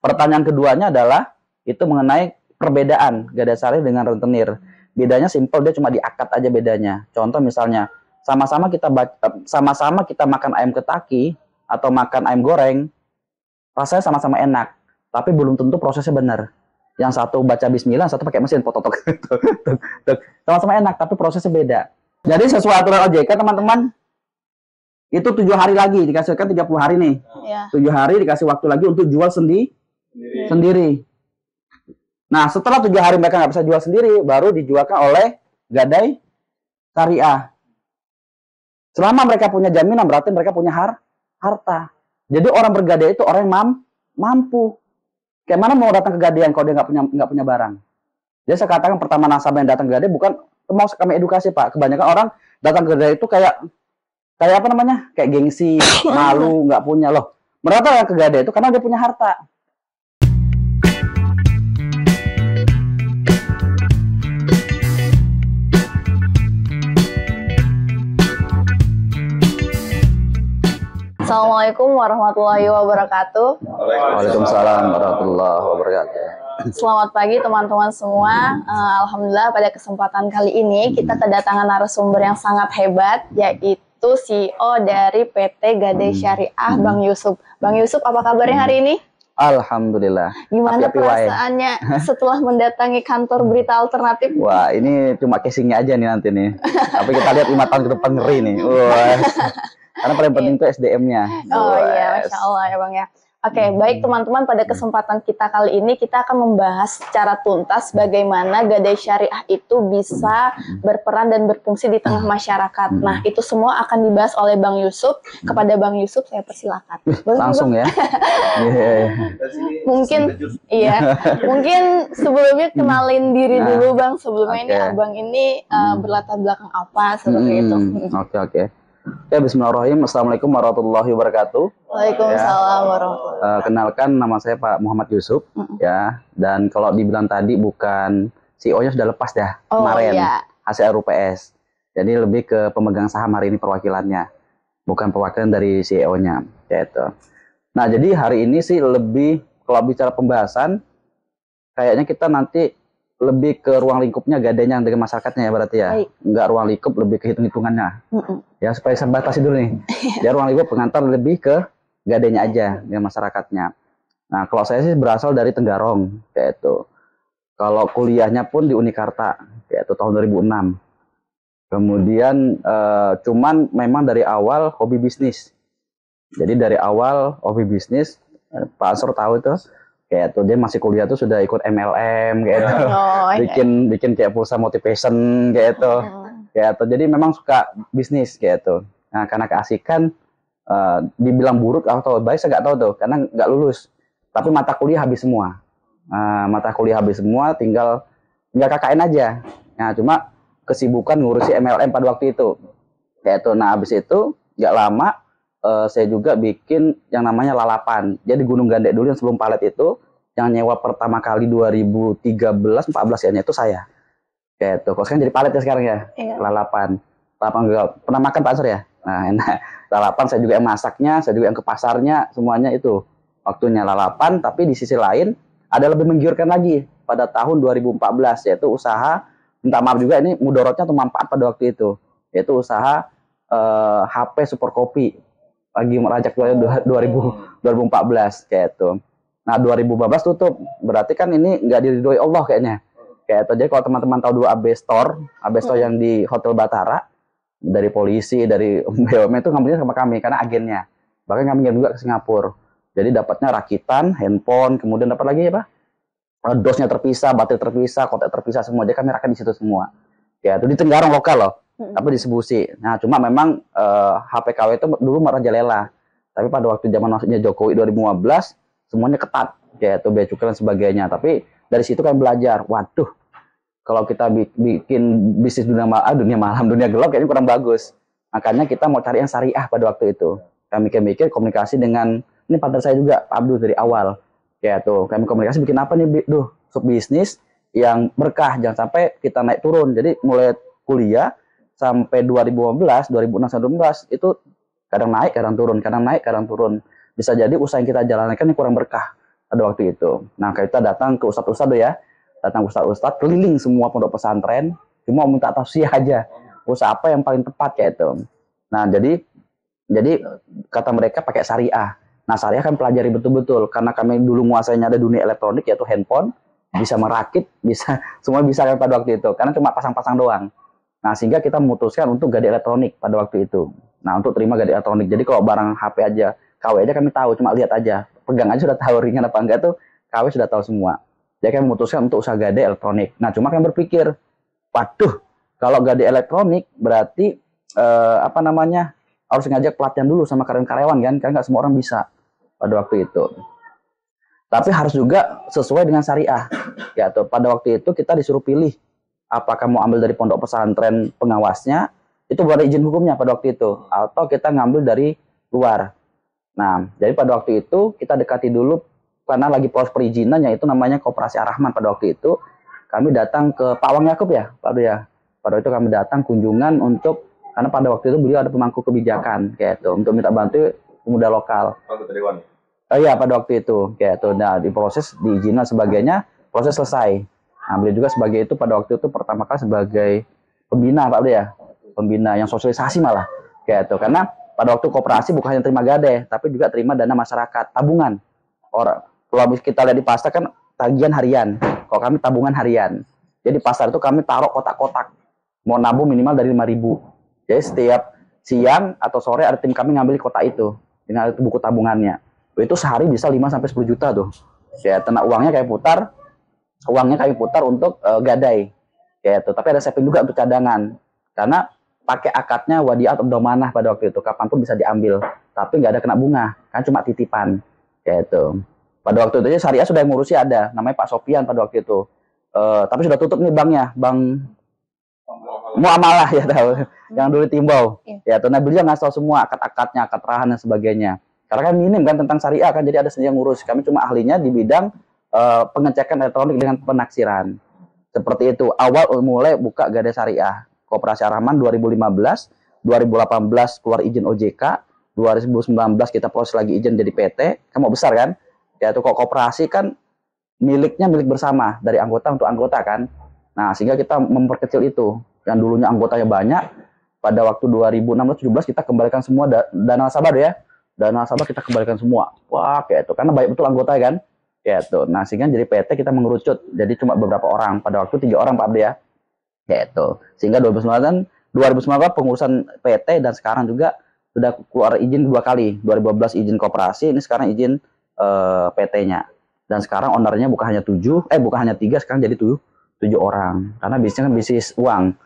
Pertanyaan keduanya adalah itu mengenai perbedaan Gada Syariah dengan rentenir. Bedanya simpel, dia cuma diakad aja bedanya. Contoh misalnya, sama-sama kita makan ayam ketaki atau makan ayam goreng, rasanya sama-sama enak, tapi belum tentu prosesnya benar. Yang satu baca bismillah, satu pakai mesin pototok. Sama-sama enak, tapi prosesnya beda. Jadi sesuai aturan OJK, teman-teman, itu 7 hari lagi, dikasihkan 30 hari nih. Ya. 7 hari dikasih waktu lagi untuk jual sendiri. Nah, setelah 7 hari mereka nggak bisa jual sendiri, baru dijualkan oleh Gadai Syariah. Selama mereka punya jaminan, berarti mereka punya harta. Jadi orang bergadai itu orang yang mampu. Kayak mana mau datang ke gadaian kalau dia nggak punya barang? Jadi saya katakan pertama nasabah yang datang ke gadai bukan mau kami edukasi, Pak. Kebanyakan orang datang ke gadai itu kayak apa namanya? Kayak gengsi, malu, nggak punya loh. Mereka yang ke gadai itu karena dia punya harta. Assalamualaikum warahmatullahi wabarakatuh. Waalaikumsalam warahmatullahi wabarakatuh. Selamat pagi teman-teman semua. Alhamdulillah pada kesempatan kali ini kita kedatangan narasumber yang sangat hebat, yaitu CEO dari PT Gadai Syariah, Bang Yusuf. Bang Yusuf, apa kabarnya hari ini? Alhamdulillah. Gimana perasaannya setelah mendatangi kantor berita alternatif? Wah, ini cuma casingnya aja nih nanti nih. Tapi kita lihat 5 tahun ke depan ngeri nih. Wah. Karena paling penting itu SDM-nya. Oh iya, Masya Allah ya Bang ya. Oke, baik teman-teman, pada kesempatan kita kali ini kita akan membahas secara tuntas bagaimana Gadai Syariah itu bisa berperan dan berfungsi di tengah masyarakat. Nah, itu semua akan dibahas oleh Bang Yusuf. Kepada Bang Yusuf saya persilakan. Langsung ya. Mungkin sebelumnya kenalin diri dulu Bang. Sebelumnya ini Abang ini berlatar belakang apa seperti itu. Oke. Ya, bismillahirrahmanirrahim. Assalamualaikum warahmatullahi wabarakatuh. Waalaikumsalam warahmatullahi wabarakatuh. Kenalkan, nama saya Pak Muhammad Yusuf. Ya, dan kalau dibilang tadi bukan CEO-nya sudah lepas dah kemarin, hasil RUPS. Jadi lebih ke pemegang saham hari ini perwakilannya, bukan perwakilan dari CEO-nya. Gitu. Nah, jadi hari ini sih lebih, kalau bicara pembahasan, kayaknya kita nanti lebih ke ruang lingkupnya gadainya dengan masyarakatnya ya berarti ya. Enggak ruang lingkup, lebih ke hitung-hitungannya. Ya, supaya saya batasi dulu nih. Ya, ruang lingkup pengantar lebih ke gadainya aja dengan masyarakatnya. Nah, kalau saya sih berasal dari Tenggarong, kayak itu. Kalau kuliahnya pun di Unikarta, kayak itu tahun 2006. Kemudian cuman memang dari awal hobi bisnis. Jadi dari awal hobi bisnis, Pak Ansor tahu itu, kayak tuh dia masih kuliah tuh sudah ikut MLM kayak itu, bikin kayak pulsa motivation kayak itu, jadi memang suka bisnis kayak itu. Nah, karena keasikan, dibilang buruk atau baik saya nggak tahu tuh, karena nggak lulus, tapi mata kuliah habis semua. Tinggal KKN aja. Nah, cuma kesibukan ngurusi MLM pada waktu itu kayak itu. Nah, habis itu nggak lama, saya juga bikin yang namanya lalapan. Jadi Gunung Gandek dulu yang sebelum Palet itu, yang nyewa pertama kali 2013-14 ya, itu saya. Kayak itu. Kok sekarang jadi Palet ya sekarang ya? Lalapan. Pernah makan Pak Ansor ya? Nah, enak. Lalapan saya juga yang masaknya, saya juga yang ke pasarnya, semuanya itu. Waktunya lalapan, tapi di sisi lain ada lebih menggiurkan lagi pada tahun 2014, yaitu usaha, minta maaf juga ini mudorotnya atau manfaat pada waktu itu, yaitu usaha HP Super Kopi. Lagi merajak 2014 kayak itu. Nah, 2015 tutup. Berarti kan ini nggak diridhoi Allah kayaknya. Kayak itu. Jadi kalau teman-teman tahu dulu AB Store yang di Hotel Batara, dari polisi, dari BUMN itu ngambilnya sama kami karena agennya. Bahkan kami ngirim juga ke Singapura. Jadi dapatnya rakitan, handphone, kemudian dapat lagi apa? Dosnya terpisah, baterai terpisah, kotak terpisah semua. Jadi kami rakit di situ semua. Ya, itu di Tenggarong lokal loh. Tapi distribusi. Nah, cuma memang HPKW itu dulu merajalela. Tapi pada waktu zaman masuknya Jokowi 2015, semuanya ketat, yaitu bea cukai dan sebagainya. Tapi dari situ kan belajar, waduh, kalau kita bikin bisnis dunia malam, dunia gelap kayaknya kurang bagus. Makanya kita mau cari yang syariah pada waktu itu. Kami mikir komunikasi dengan, ini partner saya juga, Pak Abdul dari awal. Yaitu, kami komunikasi bikin apa nih, bisnis yang berkah, jangan sampai kita naik turun. Jadi mulai kuliah, sampai 2015, 2016, itu kadang naik, kadang turun, kadang naik, kadang turun. Bisa jadi usaha yang kita jalankan ini kurang berkah. pada waktu itu. Nah, kita datang ke ustadz-ustadz ya, datang ke ustadz-ustadz, keliling semua pondok pesantren, cuma minta tausiah aja, usaha apa yang paling tepat kayak itu. Nah, jadi kata mereka pakai syariah. Nah, syariah kan pelajari betul-betul, karena kami dulu menguasainya ada dunia elektronik, yaitu handphone, bisa merakit, bisa semua bisa kan pada waktu itu, karena cuma pasang-pasang doang. Nah, sehingga kita memutuskan untuk gadget elektronik pada waktu itu. Nah, untuk terima gadget elektronik. Jadi kalau barang HP aja, KW aja kami tahu, cuma lihat aja. Pegang aja sudah tahu ringan apa enggak tuh, KW sudah tahu semua. Jadi kami memutuskan untuk usaha gadget elektronik. Nah, cuma kami berpikir, waduh, kalau gadget elektronik berarti apa namanya, harus ngajak pelatihan dulu sama karyawan kan, karena nggak semua orang bisa pada waktu itu. Tapi harus juga sesuai dengan syariah. Ya, tuh. Pada waktu itu kita disuruh pilih apakah mau ambil dari pondok pesantren pengawasnya, itu baru ada izin hukumnya pada waktu itu, atau kita ngambil dari luar. Nah, jadi pada waktu itu kita dekati dulu, karena lagi proses perizinan, yaitu namanya Koperasi Ar-Rahman pada waktu itu, kami datang ke Pak Wang Yakub ya, Pak Du ya. Pada waktu itu kami datang kunjungan untuk, karena pada waktu itu beliau ada pemangku kebijakan, kayak itu, untuk minta bantu pemuda lokal. Iya, pada waktu itu, kayak itu. Nah, diproses, diizinkan sebagainya, proses selesai. Nah, beliau juga sebagai itu pada waktu itu pertama kali sebagai pembina Pak Du ya, pembina yang sosialisasi malah, kayak itu. Karena pada waktu koperasi bukan hanya terima gade, tapi juga terima dana masyarakat, tabungan. Orang, kalau kita lihat di pasar kan tagihan harian, kalau kami tabungan harian. Jadi pasar itu kami taruh kotak-kotak, mau nabung minimal dari 5.000. Jadi setiap siang atau sore ada tim kami ngambil kotak itu dengan buku tabungannya. Itu sehari bisa 5-10 juta tuh. Ya, tenak uangnya kayak putar, untuk gadai. Kayak itu. Tapi ada saving juga untuk cadangan. Karena pakai akadnya wadiat domanah pada waktu itu, kapanpun bisa diambil, tapi nggak ada kena bunga, kan cuma titipan. Kayak itu. Pada waktu itu syariah sudah ngurusi, ada namanya Pak Sofian pada waktu itu. Tapi sudah tutup nih banknya, Bank Muamalah ya tahu, yang dulu Timbau. Ya, tuh, nah beliau ngasih tahu semua akad-akadnya, akad rahan dan sebagainya. Karena kan minim kan tentang syariah kan, jadi ada sendiri yang ngurus. Kami cuma ahlinya di bidang pengecekan elektronik dengan penaksiran. Seperti itu. Awal mulai buka gadai syariah. Koperasi Ar-Rahman 2015, 2018 keluar izin OJK, 2019 kita proses lagi izin jadi PT. Kan mau besar kan? Ya, itu kok koperasi kan miliknya milik bersama dari anggota untuk anggota kan. Nah, sehingga kita memperkecil itu. Yang dulunya anggotanya banyak, pada waktu 2016-17 kita kembalikan semua dana nasabah ya. Dana nasabah kita kembalikan semua. Wah, kayak itu. Karena banyak betul anggota kan. Kayak itu. Nah, sehingga jadi PT kita mengerucut. Jadi cuma beberapa orang. Pada waktu 3 orang Pak Abdi ya. Kayak itu. Sehingga 2019 pengurusan PT, dan sekarang juga sudah keluar izin 2 kali. 2012 izin koperasi, ini sekarang izin PT-nya. Dan sekarang ownernya bukan hanya 3, sekarang jadi 7 orang. Karena bisnisnya kan bisnis uang.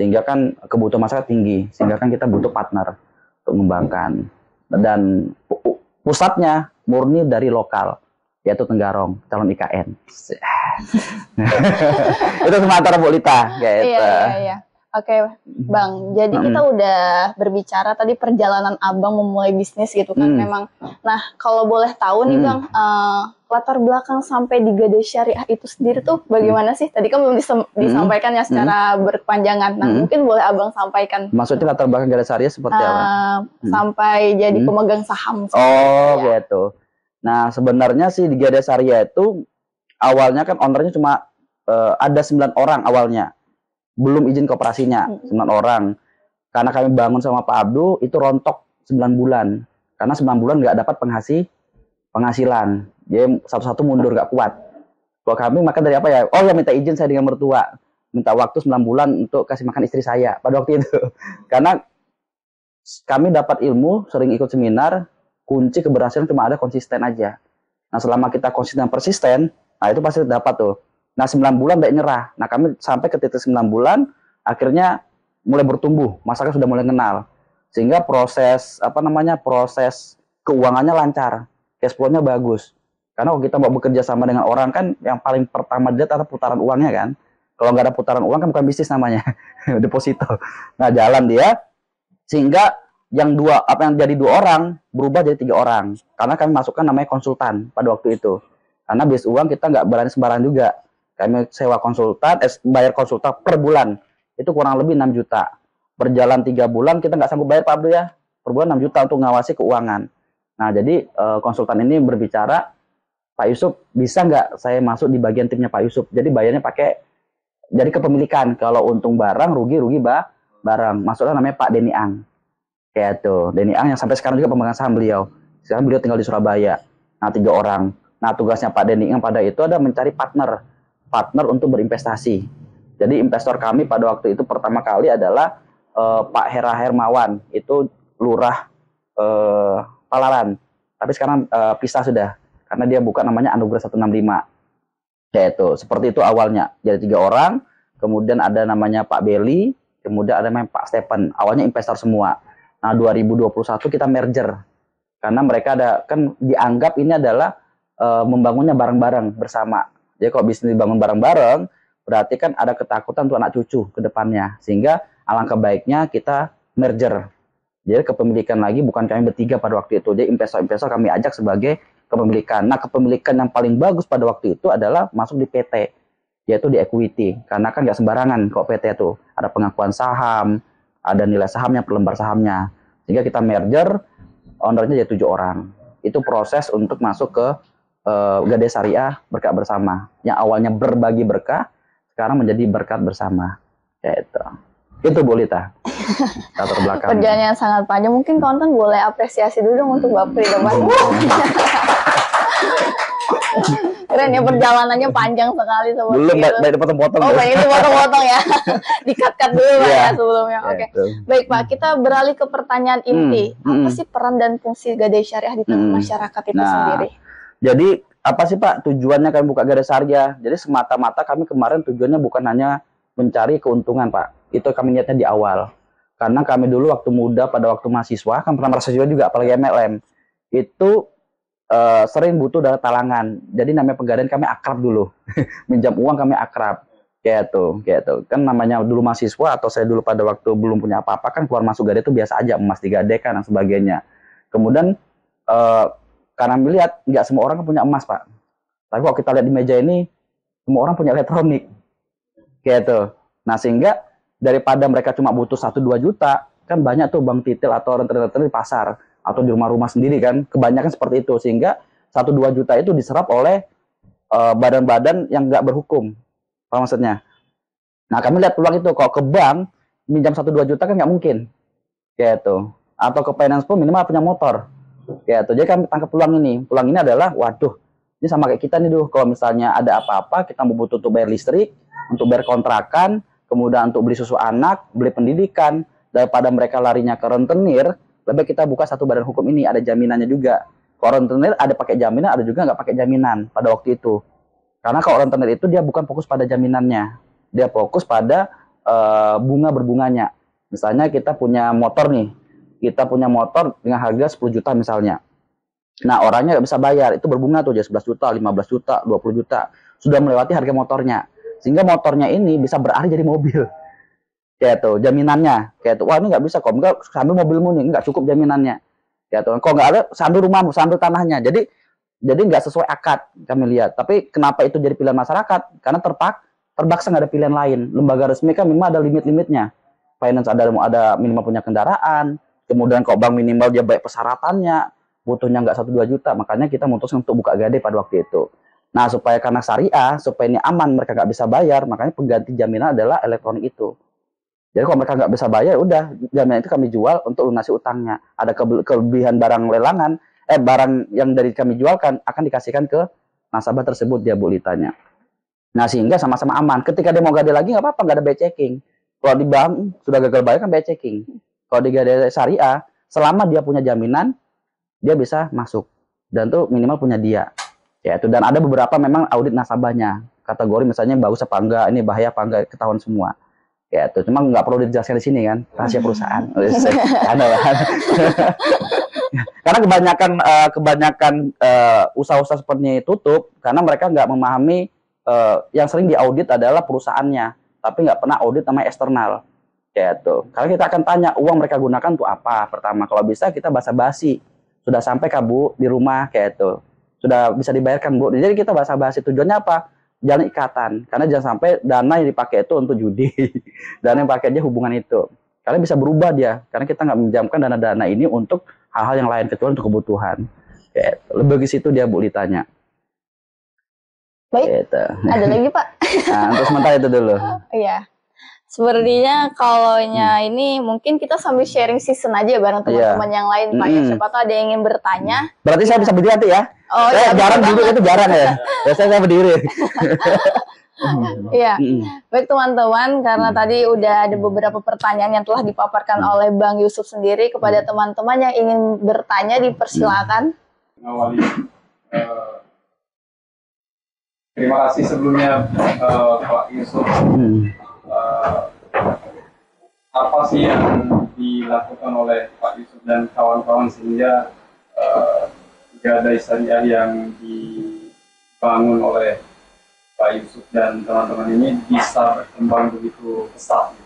Sehingga kan kebutuhan masyarakat tinggi. Sehingga kan kita butuh partner untuk mengembangkan. Dan pusatnya murni dari lokal, yaitu Tenggarong, calon IKN. Itu Sumatera Bu Lita. Gitu. Iya. Oke, Bang. Jadi kita udah berbicara tadi perjalanan Abang memulai bisnis gitu kan. Memang. Nah, kalau boleh tahu nih Bang, latar belakang sampai di Gadai Syariah itu sendiri tuh bagaimana sih? Tadi kan belum disampaikan ya secara berkepanjangan. Nah, mungkin boleh Abang sampaikan. Maksudnya latar belakang Gadai Syariah seperti apa? Sampai jadi pemegang saham. Gitu. Nah, sebenarnya sih di Gadai Syariah itu awalnya kan ownernya cuma ada 9 orang awalnya. Belum izin kooperasinya, 9 orang. Karena kami bangun sama Pak Abdu, itu rontok 9 bulan. Karena 9 bulan nggak dapat penghasilan. Jadi satu-satu mundur, nggak kuat. Kalau kami makan dari apa ya? Oh ya, minta izin saya dengan mertua. Minta waktu 9 bulan untuk kasih makan istri saya pada waktu itu. Karena kami dapat ilmu, sering ikut seminar, kunci keberhasilan cuma ada konsisten aja. Nah, selama kita konsisten persisten, nah itu pasti dapat tuh. Nah, 9 bulan tidak nyerah. Nah, kami sampai ke titik 9 bulan, akhirnya mulai bertumbuh. Masyarakat sudah mulai kenal. Sehingga proses keuangannya lancar. Cash flow-nya bagus. Karena kalau kita mau bekerja sama dengan orang kan, yang paling pertama dilihat adalah putaran uangnya kan. Kalau nggak ada putaran uang kan bukan bisnis namanya. Deposito. Nah, jalan dia. Sehingga yang jadi 2 orang, berubah jadi 3 orang. Karena kami masukkan namanya konsultan pada waktu itu. Karena bisnis uang kita nggak berani sembarangan juga. Kami sewa konsultan, bayar konsultan per bulan. Itu kurang lebih 6 juta. Berjalan 3 bulan, kita nggak sanggup bayar Pak Abdu ya. Per bulan 6 juta untuk ngawasi keuangan. Nah, jadi konsultan ini berbicara, Pak Yusuf, bisa nggak saya masuk di bagian timnya Pak Yusuf? Jadi bayarnya pakai, jadi kepemilikan. Kalau untung barang, rugi barang. Masuklah namanya Pak Deni Ang. Kayak tuh, Deni Ang yang sampai sekarang juga pemegang saham beliau. Sekarang beliau tinggal di Surabaya. Nah, 3 orang. Nah, tugasnya Pak Deni Ang pada itu ada mencari partner untuk berinvestasi. Jadi investor kami pada waktu itu pertama kali adalah Pak Hera Hermawan, itu lurah Palaran. Tapi sekarang pisah sudah, karena dia buka namanya Anugerah 165. Yaitu seperti itu awalnya. Jadi 3 orang, kemudian ada namanya Pak Beli, kemudian ada namanya Pak Stephen. Awalnya investor semua. Nah, 2021 kita merger. Karena mereka ada kan dianggap ini adalah membangunnya bareng-bareng bersama. Jadi kalau bisnis dibangun bareng-bareng, berarti kan ada ketakutan untuk anak cucu ke depannya. Sehingga alangkah baiknya kita merger. Jadi kepemilikan lagi bukan kami bertiga pada waktu itu. Jadi investor-investor kami ajak sebagai kepemilikan. Nah, kepemilikan yang paling bagus pada waktu itu adalah masuk di PT, yaitu di equity. Karena kan nggak sembarangan kok PT itu. Ada pengakuan saham, ada nilai sahamnya, per lembar sahamnya. Sehingga kita merger, ownernya jadi 7 orang. Itu proses untuk masuk ke Gadai Syariah Berkah Bersama. Yang awalnya berbagi berkah, sekarang menjadi berkat bersama. Kayak itu. Itu Bu Lita. Latar belakang. Perjalanannya sangat panjang. Mungkin kawan-kawan boleh apresiasi dulu dong untuk Bapak di depan. Keren ya, perjalanannya panjang sekali seperti Belum, itu. baik dipotong-potong. Oh, baik dipotong-potong ya. Dikat-kat dulu Pak Iya. ya sebelumnya. Oke. Baik Pak, kita beralih ke pertanyaan inti. Apa sih peran dan fungsi Gadai Syariah di tengah masyarakat itu sendiri? Jadi apa sih Pak tujuannya kami buka Gadai Syariah? Jadi semata-mata kami kemarin tujuannya bukan hanya mencari keuntungan Pak. Itu kami niatnya di awal. Karena kami dulu waktu muda, pada waktu mahasiswa, kan pernah merasa juga, apalagi MLM, itu sering butuh dana talangan. Jadi namanya pegadaian kami akrab dulu. Minjam uang kami akrab. Kayak tuh. Kan namanya dulu mahasiswa, atau saya dulu pada waktu belum punya apa-apa, kan keluar masuk gadai itu biasa aja, emas digadaikan dan sebagainya. Kemudian, karena melihat, nggak semua orang kan punya emas Pak. Tapi kalau kita lihat di meja ini, semua orang punya elektronik. Kayak tuh. Nah, sehingga daripada mereka cuma butuh 1-2 juta, kan banyak tuh bank titel atau rentenir-rentenir di pasar atau di rumah-rumah sendiri kan, kebanyakan seperti itu. Sehingga 1-2 juta itu diserap oleh badan-badan yang nggak berhukum. Apa maksudnya? Nah, kami lihat peluang itu. Kalau ke bank minjam 1-2 juta kan nggak mungkin. Kayak itu. Atau ke finance pun minimal punya motor. Kayak itu. Jadi kami tangkap peluang ini. Peluang ini adalah, waduh, ini sama kayak kita nih kalau misalnya ada apa-apa, kita mau butuh untuk bayar listrik, untuk bayar kontrakan, kemudian untuk beli susu anak, beli pendidikan, daripada mereka larinya ke rentenir, lebih kita buka satu badan hukum ini, ada jaminannya juga. Kalau rentenir ada pakai jaminan, ada juga nggak pakai jaminan pada waktu itu. Karena kalau rentenir itu dia bukan fokus pada jaminannya, dia fokus pada bunga berbunganya. Misalnya kita punya motor nih, kita punya motor dengan harga 10 juta misalnya. Nah, orangnya nggak bisa bayar, itu berbunga tuh, jadi 11 juta, 15 juta, 20 juta. Sudah melewati harga motornya. Sehingga motornya ini bisa beralih jadi mobil. Kayak tuh, jaminannya. Kayak tuh, wah ini nggak bisa kok, enggak sambil mobilmu nih, nggak cukup jaminannya. Kayak tuh, kok nggak ada, sambil rumahmu, sambil tanahnya. Jadi nggak sesuai akad kami lihat. Tapi kenapa itu jadi pilihan masyarakat? Karena terpaksa nggak ada pilihan lain. Lembaga resmi kan minimal ada limit-limitnya. Finance ada minimal punya kendaraan. Kemudian kok bank minimal dia baik persyaratannya. Butuhnya nggak 1-2 juta. Makanya kita memutuskan untuk buka gadai pada waktu itu. Nah, supaya karena syariah, supaya ini aman, mereka nggak bisa bayar, makanya pengganti jaminan adalah elektronik itu. Jadi kalau mereka nggak bisa bayar, udah jaminan itu kami jual untuk lunasi utangnya. Ada kelebihan barang lelangan, barang yang dari kami jualkan akan dikasihkan ke nasabah tersebut, dia Bu Litanya. Nah, sehingga sama-sama aman. Ketika dia mau gadai lagi nggak apa-apa, nggak ada biaya checking. Kalau di bank sudah gagal bayar kan biaya checking. Kalau di gadai syariah, selama dia punya jaminan, dia bisa masuk dan tuh minimal punya dia. Ya itu, dan ada beberapa memang audit nasabahnya, kategori misalnya bagus apa enggak, ini bahaya apa enggak, ketahuan semua. Ya itu, cuma nggak perlu dijelaskan di sini kan, rahasia perusahaan. Karena kebanyakan usaha-usaha seperti ini tutup karena mereka nggak memahami yang sering diaudit adalah perusahaannya, tapi nggak pernah audit namanya eksternal. Ya itu, karena kita akan tanya uang mereka gunakan untuk apa. Pertama, kalau bisa kita basa-basi, sudah sampai kah Bu di rumah, kayak itu. Sudah bisa dibayarkan Bu. Jadi kita basa-basi, tujuannya apa? Jangan ikatan. Karena jangan sampai dana yang dipakai itu untuk judi. Dana yang dipakai aja hubungan itu. Karena bisa berubah dia. Karena kita nggak menjamkan dana-dana ini untuk hal-hal yang lain kecuali untuk kebutuhan. Lebih ke situ dia Bu Litanya. Baik, Gitu. ada lagi Pak? Nah, untuk sementara itu dulu. Iya. Sepertinya kalaunya ini mungkin kita sambil sharing season aja bareng teman-teman yang lain Pak ya. Siapa tahu ada yang ingin bertanya. Berarti saya bisa berdiri nanti ya? Oh iya, jarang duduk itu jarang ya. Biasanya saya berdiri. Iya. Baik teman-teman, karena tadi udah ada beberapa pertanyaan yang telah dipaparkan oleh Bang Yusuf sendiri kepada teman-teman yang ingin bertanya, dipersilakan. Awali, terima kasih sebelumnya Pak Yusuf. Apa sih yang dilakukan oleh Pak Yusuf dan kawan-kawan sehingga Gadai Syariah yang dibangun oleh Pak Yusuf dan teman-teman ini bisa berkembang begitu pesat.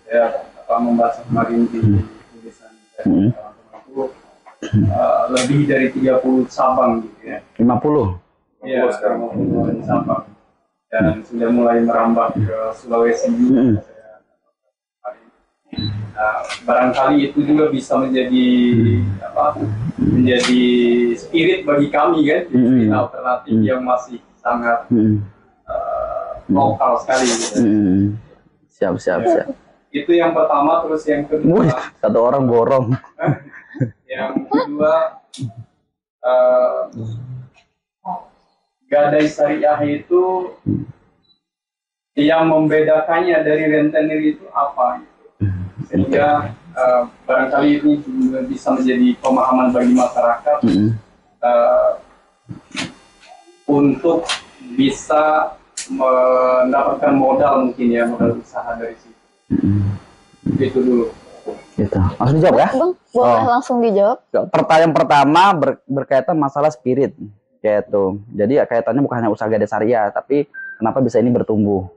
Saya membaca kemarin di tulisan teman-teman itu lebih dari 30 cabang gitu ya. 50. Iya, sekarang 50 cabang dan sudah mulai merambah ke Sulawesi juga. Barangkali itu juga bisa menjadi menjadi spirit bagi kami kan, spirit alternatif yang masih sangat lokal sekali gitu. Siap. Itu yang pertama. Terus yang kedua, satu orang borong. yang kedua, Gadai Syariah itu yang membedakannya dari rentenir itu apa? Sehingga barangkali ini juga bisa menjadi pemahaman bagi masyarakat untuk bisa mendapatkan modal mungkin ya, modal usaha dari situ. Itu dulu. Gitu. Langsung dijawab ya? Bang, boleh langsung dijawab. Pertanyaan pertama berkaitan masalah spirit. Gitu. Jadi kaitannya bukan hanya usaha Gadai Syariah, tapi kenapa bisa ini bertumbuh.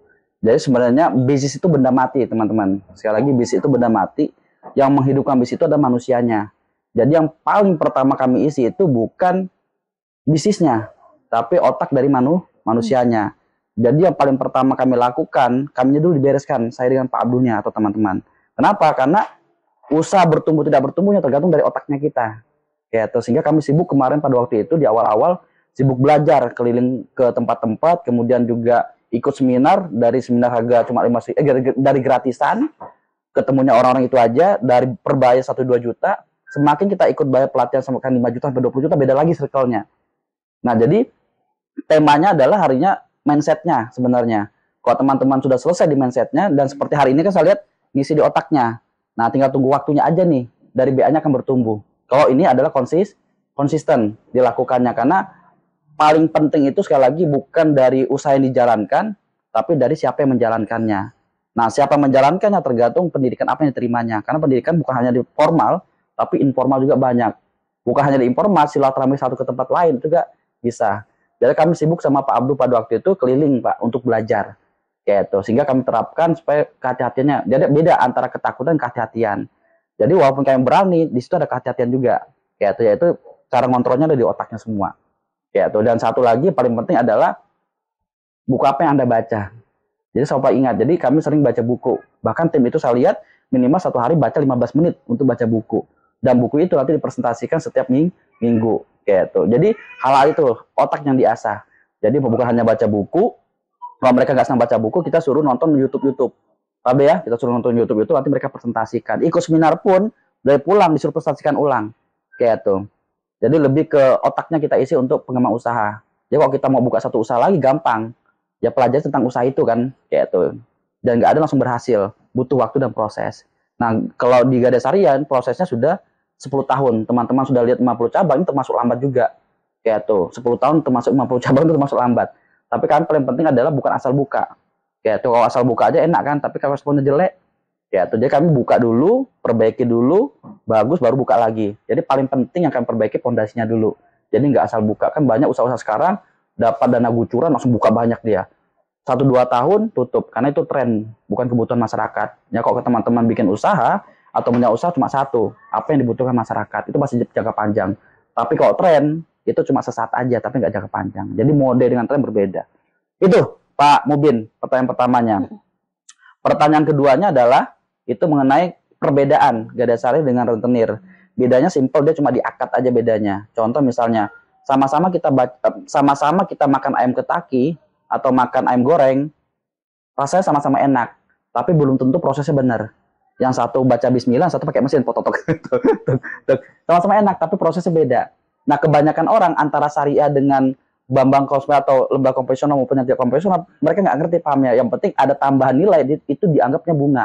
Jadi sebenarnya bisnis itu benda mati, teman-teman. Sekali lagi, bisnis itu benda mati. Yang menghidupkan bisnis itu adalah manusianya. Jadi yang paling pertama kami isi itu bukan bisnisnya, tapi otak dari manusianya. Jadi yang paling pertama kami lakukan, kami dulu dibereskan, saya dengan Pak Abdulnya atau teman-teman. Kenapa? Karena usaha bertumbuh tidak bertumbuhnya tergantung dari otaknya kita. Gitu. Sehingga kami sibuk kemarin pada waktu itu di awal-awal, sibuk belajar, keliling ke tempat-tempat, kemudian juga ikut seminar, dari seminar harga cuma dari gratisan, ketemunya orang-orang itu aja, dari perbayar 1-2 juta, semakin kita ikut bayar pelatihan sampai 5 juta sampai 20 juta, beda lagi circle-nya. Nah, jadi temanya adalah harinya mindset-nya sebenarnya. Kalau teman-teman sudah selesai di mindset-nya, dan seperti hari ini kan saya lihat ngisi di otaknya. Nah, tinggal tunggu waktunya aja nih, dari BA-nya akan bertumbuh. Kalau ini adalah konsisten dilakukannya, karena paling penting itu sekali lagi bukan dari usaha yang dijalankan, tapi dari siapa yang menjalankannya. Nah, siapa yang menjalankannya tergantung pendidikan apa yang diterimanya. Karena pendidikan bukan hanya di formal, tapi informal juga banyak. Bukan hanya di informal, silaturahmi satu ke tempat lain juga bisa. Jadi kami sibuk sama Pak Abdul pada waktu itu keliling Pak untuk belajar. Kayak itu. Sehingga kami terapkan supaya kehati-hatiannya. Jadi beda antara ketakutan dan kehati-hatian. Jadi walaupun kami berani, di situ ada kehati-hatian juga. Kayak itu, yaitu cara ngontrolnya ada di otaknya semua. Ya, tuh. Dan satu lagi paling penting adalah buku apa yang Anda baca. Jadi sampai ingat, jadi kami sering baca buku. Bahkan tim itu saya lihat minimal satu hari baca 15 menit untuk baca buku. Dan buku itu nanti dipresentasikan setiap minggu. Kayak tuh. Jadi hal-hal itu otak yang diasah. Jadi bukan hanya baca buku. Kalau mereka nggak senang baca buku, kita suruh nonton YouTube. Tapi ya, kita suruh nonton YouTube itu nanti mereka presentasikan. Ikut seminar pun dari pulang disuruh presentasikan ulang. Kayak tuh. Jadi lebih ke otaknya kita isi untuk pengembangan usaha. Jadi kalau kita mau buka satu usaha lagi gampang. Ya pelajari tentang usaha itu kan. Kayak itu. Dan nggak ada langsung berhasil. Butuh waktu dan proses. Nah kalau di Gadai Syariah prosesnya sudah 10 tahun. Teman-teman sudah lihat 50 cabang, ini termasuk lambat juga. Kayak itu. 10 tahun termasuk 50 cabang itu termasuk lambat. Tapi kan paling penting adalah bukan asal buka. Kayak itu. Kalau asal buka aja enak kan. Tapi kalau responnya jelek, ya, jadi kami buka dulu, perbaiki dulu, bagus baru buka lagi. Jadi paling penting yang kami perbaiki pondasinya dulu. Jadi nggak asal buka. Kan banyak usaha-usaha sekarang dapat dana gucuran langsung buka banyak dia. 1-2 tahun tutup karena itu tren, bukan kebutuhan masyarakat. Ya kalau teman-teman bikin usaha atau punya usaha cuma satu, apa yang dibutuhkan masyarakat itu masih jangka panjang. Tapi kalau tren itu cuma sesaat aja, tapi nggak jangka panjang. Jadi mode dengan tren berbeda. Itu Pak Mubin pertanyaan pertamanya. Pertanyaan keduanya adalah itu mengenai perbedaan Gadai Syariah dengan rentenir. Bedanya simpel, dia cuma di akad aja bedanya. Contoh misalnya sama-sama kita makan ayam ketaki atau makan ayam goreng, rasanya sama-sama enak, tapi belum tentu prosesnya benar. Yang satu baca bismillah, satu pakai mesin pototok. Sama-sama enak, tapi prosesnya beda. Nah, kebanyakan orang antara syariah dengan bank konvensional atau lembaga konvensional maupun yang tidak konvensional, mereka nggak ngerti pahamnya. Yang penting ada tambahan nilai, itu dianggapnya bunga.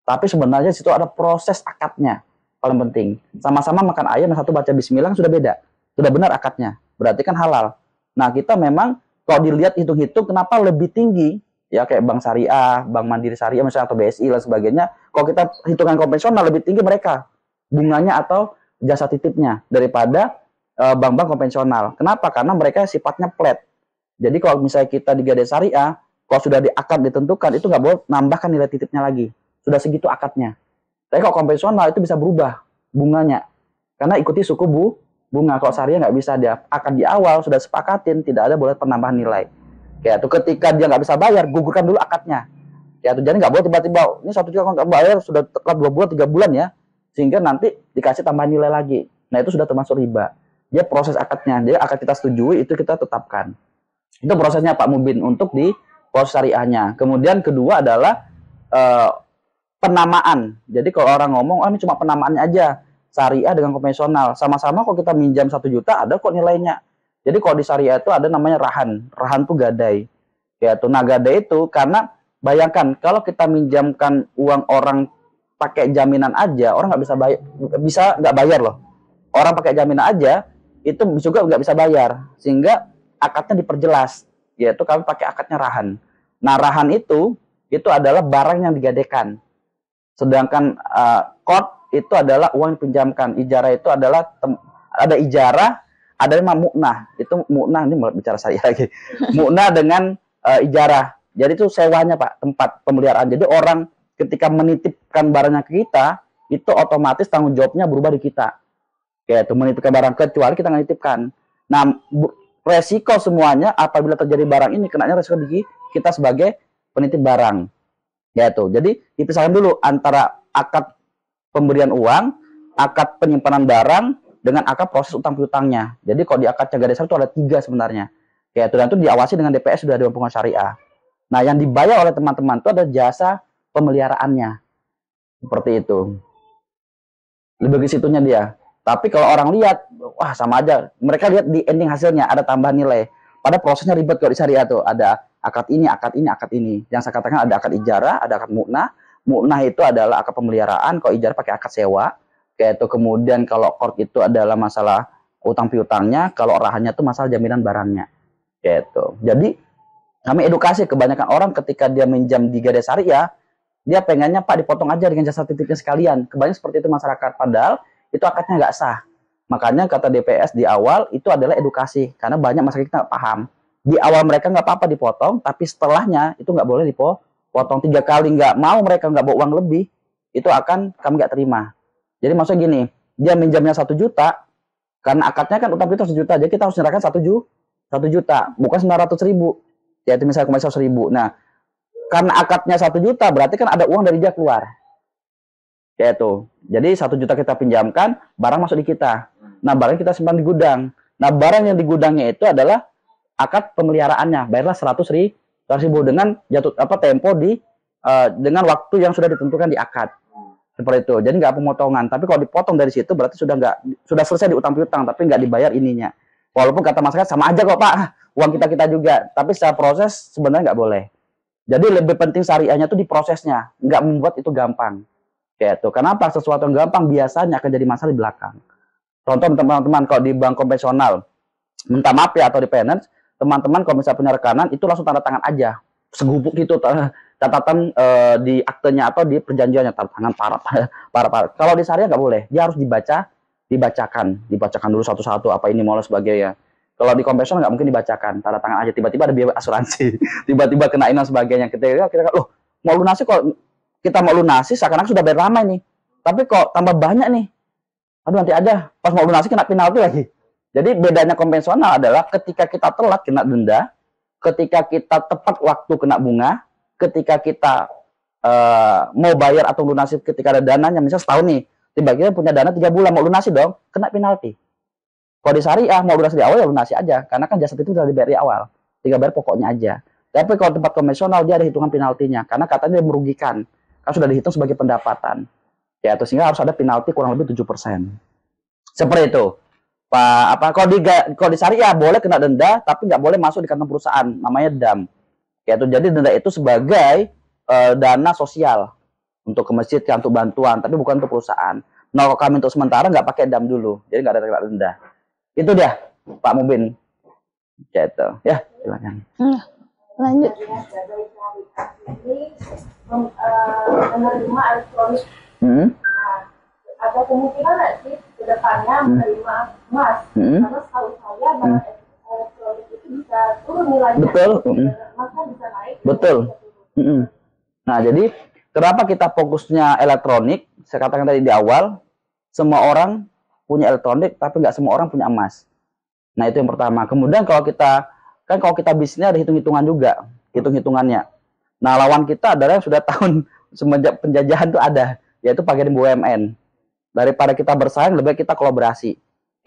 Tapi sebenarnya situ ada proses akadnya, paling penting. Sama-sama makan ayam, yang satu baca bismillah sudah beda. Sudah benar akadnya, berarti kan halal. Nah, kita memang kalau dilihat hitung-hitung kenapa lebih tinggi, ya kayak Bank Syariah, Bank Mandiri Syariah misalnya atau BSI dan sebagainya, kalau kita hitungan konvensional lebih tinggi mereka bunganya atau jasa titipnya daripada bank-bank konvensional. Kenapa? Karena mereka sifatnya flat. Jadi kalau misalnya kita di Gadai Syariah, kalau sudah di akad ditentukan, itu nggak boleh nambahkan nilai titipnya lagi. Sudah segitu akadnya. Tapi kalau konvensional itu bisa berubah bunganya. Karena ikuti suku bunga. Kalau Syariah nggak bisa, dia akad di awal sudah sepakatin, tidak ada boleh penambahan nilai. Kayak itu ketika dia nggak bisa bayar, gugurkan dulu akadnya. Ya, jadi nggak boleh tiba-tiba ini 1 juta nggak bayar, sudah telat 2 bulan 3 bulan ya, sehingga nanti dikasih tambahan nilai lagi. Nah, itu sudah termasuk riba. Dia proses akadnya, dia akad kita setujui itu kita tetapkan. Itu prosesnya Pak Mubin untuk di proses syariahnya. Kemudian kedua adalah penamaan. Jadi kalau orang ngomong, ini cuma penamaannya aja. Syariah dengan konvensional sama-sama kok kita minjam 1 juta ada kok nilainya. Jadi kalau di syariah itu ada namanya rahan. Rahan tuh gadai. Ya tuh, nah gadai itu karena bayangkan kalau kita minjamkan uang orang pakai jaminan aja, orang nggak bisa nggak bayar loh. Orang pakai jaminan aja itu juga nggak bisa bayar, sehingga akadnya diperjelas, yaitu kami pakai akadnya rahan. Nah, rahan itu adalah barang yang digadaikan, sedangkan qard itu adalah uang yang dipinjamkan. Ijarah itu adalah ada ijarah, ada yang mu'nah. Itu mu'nah, ini mau bicara saya lagi. Mu'nah dengan ijarah. Jadi itu sewanya Pak, tempat pemeliharaan. Jadi orang ketika menitipkan barangnya ke kita, itu otomatis tanggung jawabnya berubah di kita. Kayak itu menitipkan barang, kecuali kita menitipkan. Nah, resiko semuanya apabila terjadi barang ini, kenanya resiko di kita sebagai penitip barang. Ya itu. Jadi dipisahkan dulu antara akad pemberian uang, akad penyimpanan barang, dengan akad proses utang piutangnya. Jadi kalau di akad jaga dasar itu ada 3 sebenarnya. Kayak itu, dan itu diawasi dengan DPS, sudah Dewan Pengawas Syariah. Nah, yang dibayar oleh teman-teman itu ada jasa pemeliharaannya. Seperti itu. Lebih ke situnya dia. Tapi kalau orang lihat, wah sama aja. Mereka lihat di ending hasilnya ada tambahan nilai. Pada prosesnya ribet kalau di syariah tuh. Ada akad ini, akad ini, akad ini. Yang saya katakan ada akad ijarah, ada akad mu'nah. Mu'nah itu adalah akad pemeliharaan. Kalau ijarah pakai akad sewa. Kayak itu. Kemudian kalau qard itu adalah masalah utang piutangnya. Kalau rahannya itu masalah jaminan barangnya. Kayak itu. Jadi kami edukasi kebanyakan orang ketika dia minjam di Gadai Syariah, dia pengennya Pak dipotong aja dengan jasa titipnya sekalian. Kebanyakan seperti itu masyarakat. Padahal itu akadnya nggak sah. Makanya kata DPS di awal itu adalah edukasi. Karena banyak masyarakat kita nggak paham. Di awal mereka nggak apa-apa dipotong, tapi setelahnya itu nggak boleh dipotong. 3 kali nggak mau, mereka nggak bawa uang lebih, itu akan kami nggak terima. Jadi maksudnya gini, dia minjamnya 1 juta, karena akadnya kan utang piutang 1 juta, jadi kita harus menyerahkan 1 juta, bukan 900.000. Yaitu misalnya kemarin 100.000. Nah, karena akadnya 1 juta, berarti kan ada uang dari dia keluar. Kayak itu. Jadi 1 juta kita pinjamkan, barang masuk di kita. Nah, barang kita simpan di gudang. Nah, barang yang di gudangnya itu adalah akad pemeliharaannya. Bayarlah 100.000 dengan jatuh tempo dengan waktu yang sudah ditentukan di akad. Seperti itu. Jadi nggak pemotongan. Tapi kalau dipotong dari situ berarti sudah selesai di utang piutang, tapi nggak dibayar ininya. Walaupun kata masyarakat sama aja kok Pak, uang kita juga. Tapi secara proses sebenarnya nggak boleh. Jadi lebih penting syariahnya itu di prosesnya, nggak membuat itu gampang. Kayak itu. Kenapa? Sesuatu yang gampang biasanya akan jadi masalah di belakang. Contoh teman-teman kalau di bank konvensional, minta maaf ya, atau di finance, teman-teman kalau misalnya punya rekanan itu langsung tanda tangan aja, segubuk gitu catatan di aktenya atau di perjanjiannya, tanda tangan parah. Kalau di syariah nggak boleh, dia harus dibacakan dulu satu-satu apa ini mau sebagainya. Kalau di konvensional nggak mungkin dibacakan, tanda tangan aja, tiba-tiba ada biaya asuransi, tiba-tiba kena ini dan sebagainya. Kita loh mau lunasi, kok kita mau lunasi seakan-akan sudah bayar lama ini, tapi kok tambah banyak nih, aduh nanti aja pas mau lunasi kena penalti lagi. Jadi bedanya konvensional adalah ketika kita telat kena denda, ketika kita tepat waktu kena bunga, ketika kita mau bayar atau lunasi ketika ada dananya, misalnya setahun nih, tiba-tiba punya dana 3 bulan mau lunasi dong, kena penalti. Kalau di syariah mau lunasi di awal ya lunasi aja, karena kan jasad itu sudah dibayar di awal, tinggal bayar pokoknya aja. Tapi kalau tempat konvensional dia ada hitungan penaltinya, karena katanya dia merugikan, kan sudah dihitung sebagai pendapatan. Ya, terus sehingga harus ada penalti kurang lebih 7%. Seperti itu. Kalau di syariah boleh kena denda, tapi nggak boleh masuk di kantong perusahaan, namanya dam. Yaitu jadi denda itu sebagai dana sosial untuk ke masjid, untuk bantuan, tapi bukan untuk perusahaan. Nah, kalau kami untuk sementara nggak pakai dam dulu, jadi nggak ada denda. Itu dia, Pak Mubin. Gitu. Ya, silakan. Lanjut. Menerima elektronik. Ada kemungkinan nggak sih ke depannya menerima emas? Karena setahu saya barang elektronik itu bisa turun nilainya. Betul. Emasnya bisa naik. Betul. Nah, jadi kenapa kita fokusnya elektronik? Saya katakan tadi di awal, semua orang punya elektronik, tapi nggak semua orang punya emas. Nah, itu yang pertama. Kemudian kalau kita bisnisnya ada hitung-hitungan juga, hitung-hitungannya. Nah, lawan kita adalah yang sudah tahun semenjak penjajahan itu ada, yaitu Pegadaian BUMN. Daripada kita bersaing, lebih baik kita kolaborasi.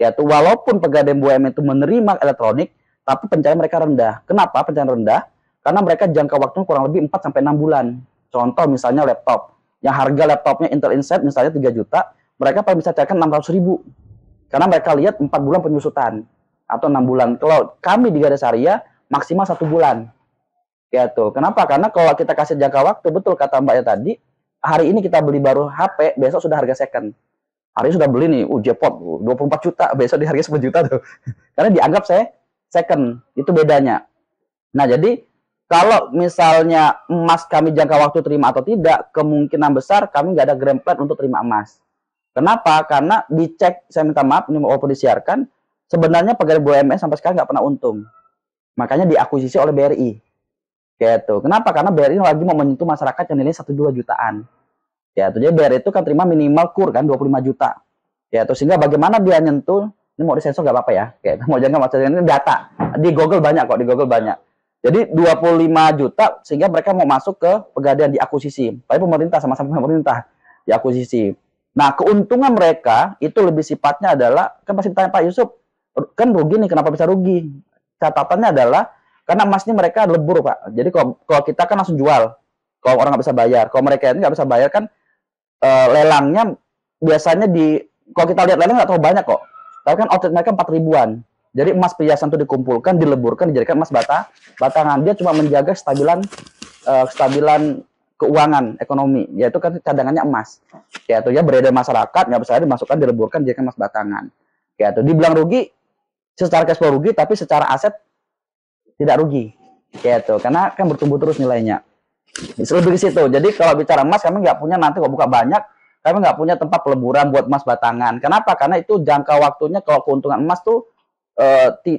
Yaitu walaupun Pegadaian BUMN itu menerima elektronik, tapi pencairan mereka rendah. Kenapa pencairan rendah? Karena mereka jangka waktunya kurang lebih 4-6 bulan. Contoh misalnya laptop. Yang harga laptopnya Intel Inside misalnya 3 juta, mereka paling bisa cairkan 600.000. Karena mereka lihat 4 bulan penyusutan. Atau 6 bulan. Kalau kami di Gadai Syariah, maksimal 1 bulan. Gitu. Kenapa? Karena kalau kita kasih jangka waktu, betul kata Mbaknya tadi, hari ini kita beli baru HP, besok sudah harga second. Hari ini sudah beli nih, jackpot 24 juta, besok di harga 10 juta tuh. Karena dianggap saya second, itu bedanya. Nah, jadi kalau misalnya emas kami jangka waktu terima atau tidak, kemungkinan besar kami nggak ada grand plan untuk terima emas. Kenapa? Karena dicek, saya minta maaf, ini walaupun disiarkan, sebenarnya Pegadaian BUMN sampai sekarang nggak pernah untung. Makanya diakuisisi oleh BRI. Gitu. Kenapa? Karena BRI lagi mau menyentuh masyarakat yang nilainya 1-2 jutaan. Ya, jadi BRI itu kan terima minimal kur kan 25 juta. Ya, terus sehingga bagaimana dia nyentuh, ini mau disensor nggak apa-apa ya. Kayak mau jangan maksudnya ini data. Di Google banyak kok, di Google banyak. Jadi 25 juta sehingga mereka mau masuk ke Pegadaian diakuisisi. Tapi pemerintah sama-sama pemerintah diakuisisi. Nah, keuntungan mereka itu lebih sifatnya adalah, kan pasti ditanya Pak Yusuf, kan rugi nih, kenapa bisa rugi? Catatannya adalah karena emas ini mereka lebur, Pak. Jadi kalau kita kan langsung jual. Kalau orang nggak bisa bayar. Kalau mereka ini nggak bisa bayar kan lelangnya biasanya kalau kita lihat lelang nggak terlalu banyak kok. Tapi kan outlet mereka 4 ribuan. Jadi emas perhiasan itu dikumpulkan, dileburkan, dijadikan emas batangan. Dia cuma menjaga stabilan keuangan ekonomi, yaitu kan cadangannya emas. Yaitu ya beredar masyarakat, nggak bisa dimasukkan, dileburkan, dijadikan emas batangan. Yaitu dibilang rugi, secara cash flow rugi, tapi secara aset tidak rugi. Yaitu karena kan bertumbuh terus nilainya. Lebih ke situ. Jadi kalau bicara emas, kami nggak punya nanti kalau buka banyak, kami nggak punya tempat peleburan buat emas batangan. Kenapa? Karena itu jangka waktunya kalau keuntungan emas tuh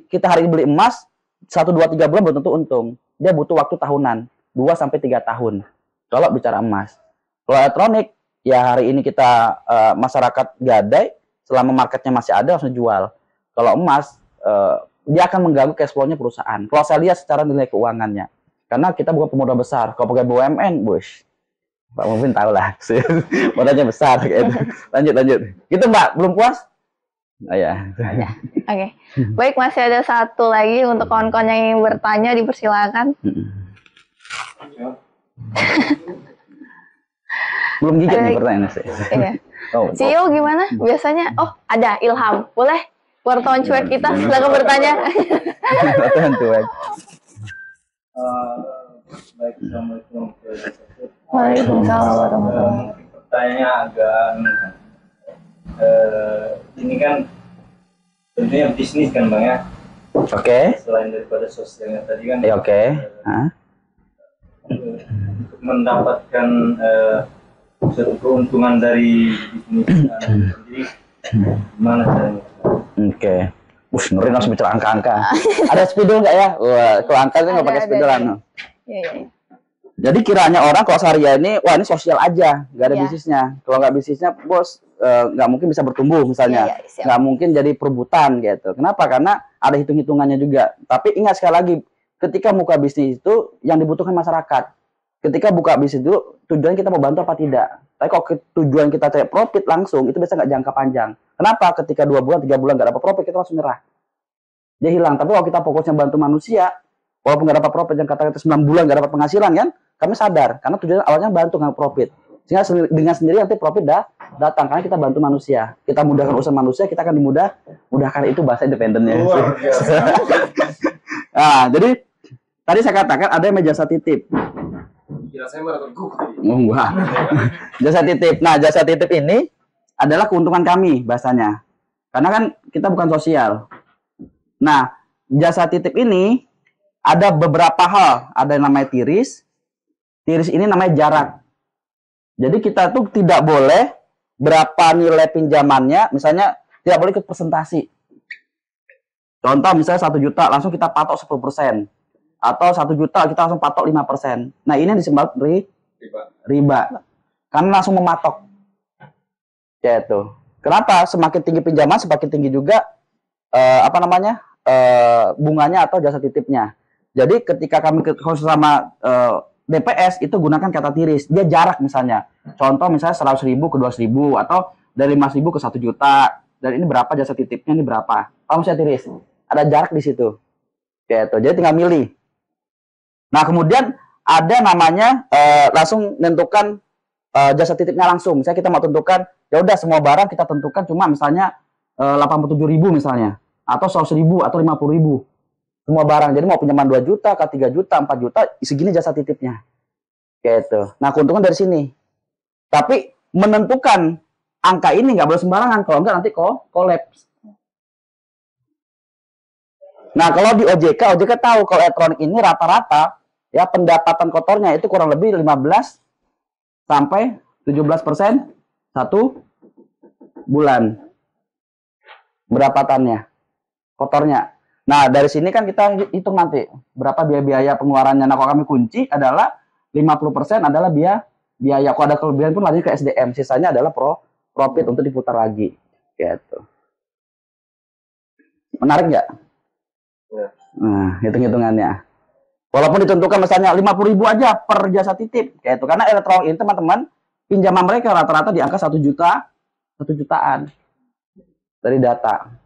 kita hari ini beli emas 1, 2, 3 bulan belum tentu untung. Dia butuh waktu tahunan 2-3 tahun. Kalau bicara emas. Kalau elektronik, ya hari ini kita masyarakat gadai, selama marketnya masih ada langsung jual. Kalau emas, dia akan mengganggu cash flow-nya perusahaan. Kalau saya lihat secara nilai keuangannya. Karena kita bukan pemodal besar. Kalau pakai BUMN, bush. Pak mungkin tahu lah. Modalnya besar. Gitu. Lanjut. Gitu Mbak, belum puas? Oh, ya. Oke. Baik, masih ada satu lagi untuk kawan-kawan yang ingin bertanya, dipersilakan. Belum gigit nih pertanyaannya sih. Iya. CEO gimana? Biasanya, ada Ilham. Boleh? Wartawan cuek kita, silakan bertanya. Wartawan cuek. Baik, Assalamualaikum. Waalaikumsalam warahmatullahi. Pertanyaannya agak ini kan tentunya bisnis kan Bang ya. Oke. Selain daripada sosialnya tadi kan. Oke. Untuk mendapatkan suatu keuntungan dari bisnis sendiri, gimana caranya? Oke. Ngeri langsung bicara angka-angka. Ada spidol nggak ya? Wah, kalau angka itu nggak pakai spidolan. Iya. Jadi kiranya orang kalau syariah ini, wah ini sosial aja, nggak ada bisnisnya. Kalau nggak bisnisnya, bos nggak mungkin bisa bertumbuh misalnya, nggak mungkin jadi perebutan gitu. Kenapa? Karena ada hitung-hitungannya juga. Tapi ingat sekali lagi, ketika muka bisnis itu yang dibutuhkan masyarakat. ketika buka bisnis dulu tujuan kita mau bantu apa tidak. Tapi kalau tujuan kita cari profit langsung itu biasanya nggak jangka panjang. Kenapa? Ketika 2 bulan 3 bulan nggak dapat profit kita langsung nyerah, dia hilang. Tapi kalau kita fokusnya bantu manusia, walaupun nggak dapat profit, yang kata-kata 9 bulan nggak dapat penghasilan kan, kami sadar karena tujuan awalnya bantu nggak profit, sehingga dengan sendiri nanti profit datang karena kita bantu manusia, kita mudahkan urusan manusia, kita akan mudahkan. Itu bahasa independennya. Nah, jadi tadi saya katakan ada yang jasa titip. Kira saya malah tergugah. Oh, enggak. Jasa titip. Nah, jasa titip ini adalah keuntungan kami bahasanya. Karena kan kita bukan sosial. Nah, jasa titip ini ada beberapa hal. Ada yang namanya tiris. Tiris ini namanya jarak. Jadi kita tuh tidak boleh berapa nilai pinjamannya, misalnya tidak boleh ikut presentasi. Contoh misalnya 1 juta langsung kita patok 10%. Atau 1 juta kita langsung patok 5%. Nah, ini yang disebut riba. Karena langsung mematok. Yaitu. Kenapa? Semakin tinggi pinjaman, semakin tinggi juga bunganya atau jasa titipnya. Jadi ketika kami khusus sama DPS itu gunakan kata tiris. Dia jarak misalnya. Contoh misalnya 100.000 ke 200.000 atau dari 5.000 ke 1 juta. Dan ini berapa jasa titipnya, ini berapa. Kalau saya tiris, ada jarak di situ. Gitu. Jadi tinggal milih. Nah, kemudian ada namanya langsung menentukan jasa titipnya langsung. Misalnya kita mau tentukan, ya udah semua barang kita tentukan cuma misalnya 87.000 misalnya, atau 100.000 atau 50.000. Semua barang. Jadi mau pinjaman 2 juta, ke 3 juta, 4 juta, segini jasa titipnya. Gitu. Nah, keuntungan dari sini. Tapi menentukan angka ini nggak boleh sembarangan, kalau nggak nanti kolaps. Nah, kalau di OJK tahu kalau elektronik ini rata-rata ya pendapatan kotornya itu kurang lebih 15 sampai 17% 1 bulan. Pendapatannya, kotornya. Nah, dari sini kan kita hitung nanti berapa biaya pengeluarannya. Nah, kalau kami kunci adalah 50% adalah biaya. Kalau ada kelebihan pun lanjut ke SDM. Sisanya adalah profit untuk diputar lagi. Gitu. Menarik nggak? Ya. Nah, hitung-hitungannya. Walaupun ditentukan misalnya 50.000 aja per jasa titip. Kayak itu. Karena elektronik ini teman-teman, pinjaman mereka rata-rata di angka 1 jutaan. Dari data.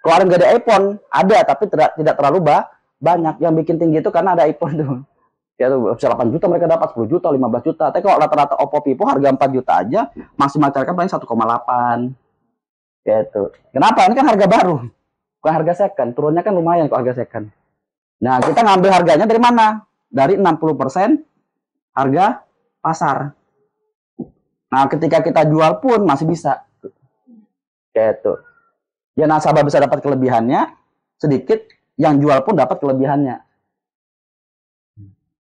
Keluarin gak ada iPhone, ada tapi tidak terlalu banyak. Yang bikin tinggi itu karena ada iPhone tuh. Ya tuh, bisa 8 juta mereka dapat, 10 juta, 15 juta. Tapi kalau rata-rata Oppo Vivo harga 4 juta aja, maksimal charge paling 1,8. Gitu. Kenapa? Ini kan harga baru. Bukan harga second. Turunnya kan lumayan kok harga second. Nah, kita ngambil harganya dari mana? Dari 60% harga pasar. Nah, ketika kita jual pun masih bisa. Gitu. Ya nasabah bisa dapat kelebihannya sedikit, yang jual pun dapat kelebihannya.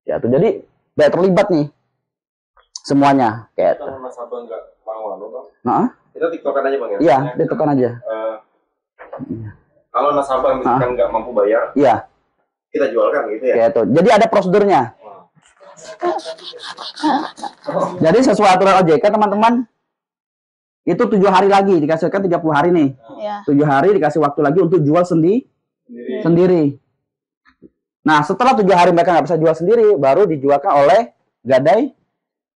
Ya tuh, jadi tidak terlibat nih semuanya. Kayak itu. Kalau nasabah nggak mau, Bang? Kita tiktokan aja Bang ya? Iya, tiktokan aja. Kalau nasabah misalkan nggak mampu bayar, iya, kita jualkan gitu ya? Kayak itu. Jadi ada prosedurnya. Jadi sesuai aturan OJK teman-teman, itu 7 hari lagi, dikasihkan 30 hari nih. Ya. 7 hari dikasih waktu lagi untuk jual sendiri. Nah, setelah 7 hari mereka nggak bisa jual sendiri, baru dijualkan oleh Gadai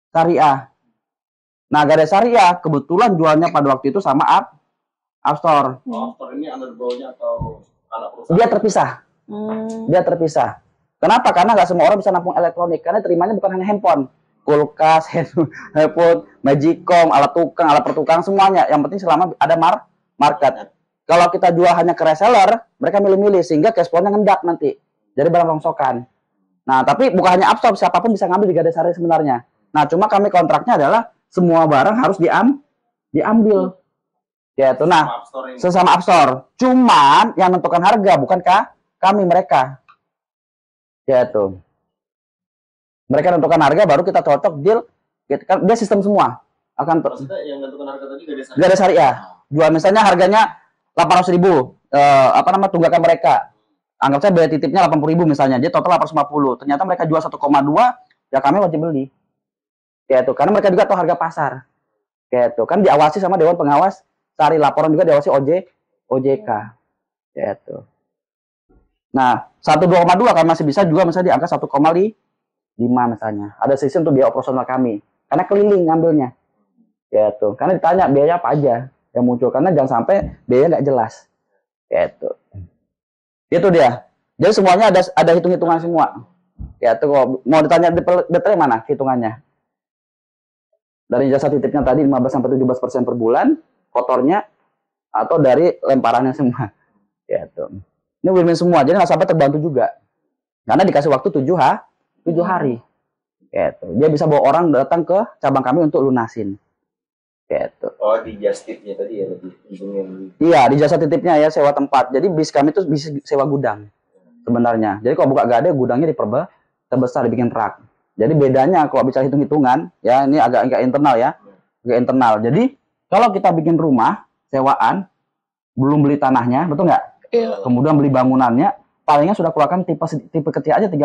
Syariah. Nah, Gadai Syariah kebetulan jualnya pada waktu itu sama App Store. App Store ini under bawahnya atau anak perusahaan? Dia terpisah. Dia terpisah. Kenapa? Karena nggak semua orang bisa nampung elektronik. Karena terimanya bukan hanya handphone. Kulkas, handphone, magicom, alat tukang, alat pertukang, semuanya. Yang penting selama ada market. Kalau kita jual hanya ke reseller, mereka milih-milih sehingga cash flow-nya ngendak nanti. Jadi barang rongsokan. Nah, tapi bukan hanya App Store, siapapun bisa ngambil di Gadai Syariah sebenarnya. Nah, cuma kami kontraknya adalah semua barang harus diambil. Ya itu. Nah, sesama App Store. Cuman yang menentukan harga bukankah kami, mereka. Ya itu. Mereka tentukan harga, baru kita cocok deal. Kan dia sistem semua. Maksudnya yang tentukan harga tadi Gadai Syariah. Jual misalnya harganya 800.000. Tunggakan mereka. Anggap saya biaya titipnya 80.000 misalnya. Dia total 850. Ternyata mereka jual 1,2, ya kami wajib beli. Kayak itu. Karena mereka juga tahu harga pasar. Kayak itu. Kan diawasi sama Dewan Pengawas Sari, laporan juga diawasi OJK. Kayak itu. Nah, 1,2 kan masih bisa juga misalnya di angka 1,5. 5 misalnya. Ada sisi untuk biaya operasional kami. Karena keliling ngambilnya. Gitu. Karena ditanya biaya apa aja yang muncul. Karena jangan sampai biaya nggak jelas. Gitu. Itu dia. Jadi semuanya ada hitung-hitungan semua. Gitu. Kalau mau ditanya detail mana hitungannya? Dari jasa titipnya tadi 15-17% per bulan, kotornya, atau dari lemparannya semua. Gitu. Ini win-win semua. Jadi nasabah terbantu juga. Karena dikasih waktu 7 hari. Gitu. Dia bisa bawa orang datang ke cabang kami untuk lunasin. Gitu. Oh, di just tip-nya tadi ya lebih untungnya lebih. Iya, di jasa titipnya ya sewa tempat. Jadi bis kami itu bisa sewa gudang sebenarnya. Jadi kalau buka gade gudangnya terbesar dibikin rak. Jadi bedanya kalau bicara hitung-hitungan, ya ini agak internal ya. Agak internal. Jadi kalau kita bikin rumah sewaan belum beli tanahnya, betul nggak? Iya. Kemudian beli bangunannya, palingnya sudah keluarkan tipe kecil aja 35,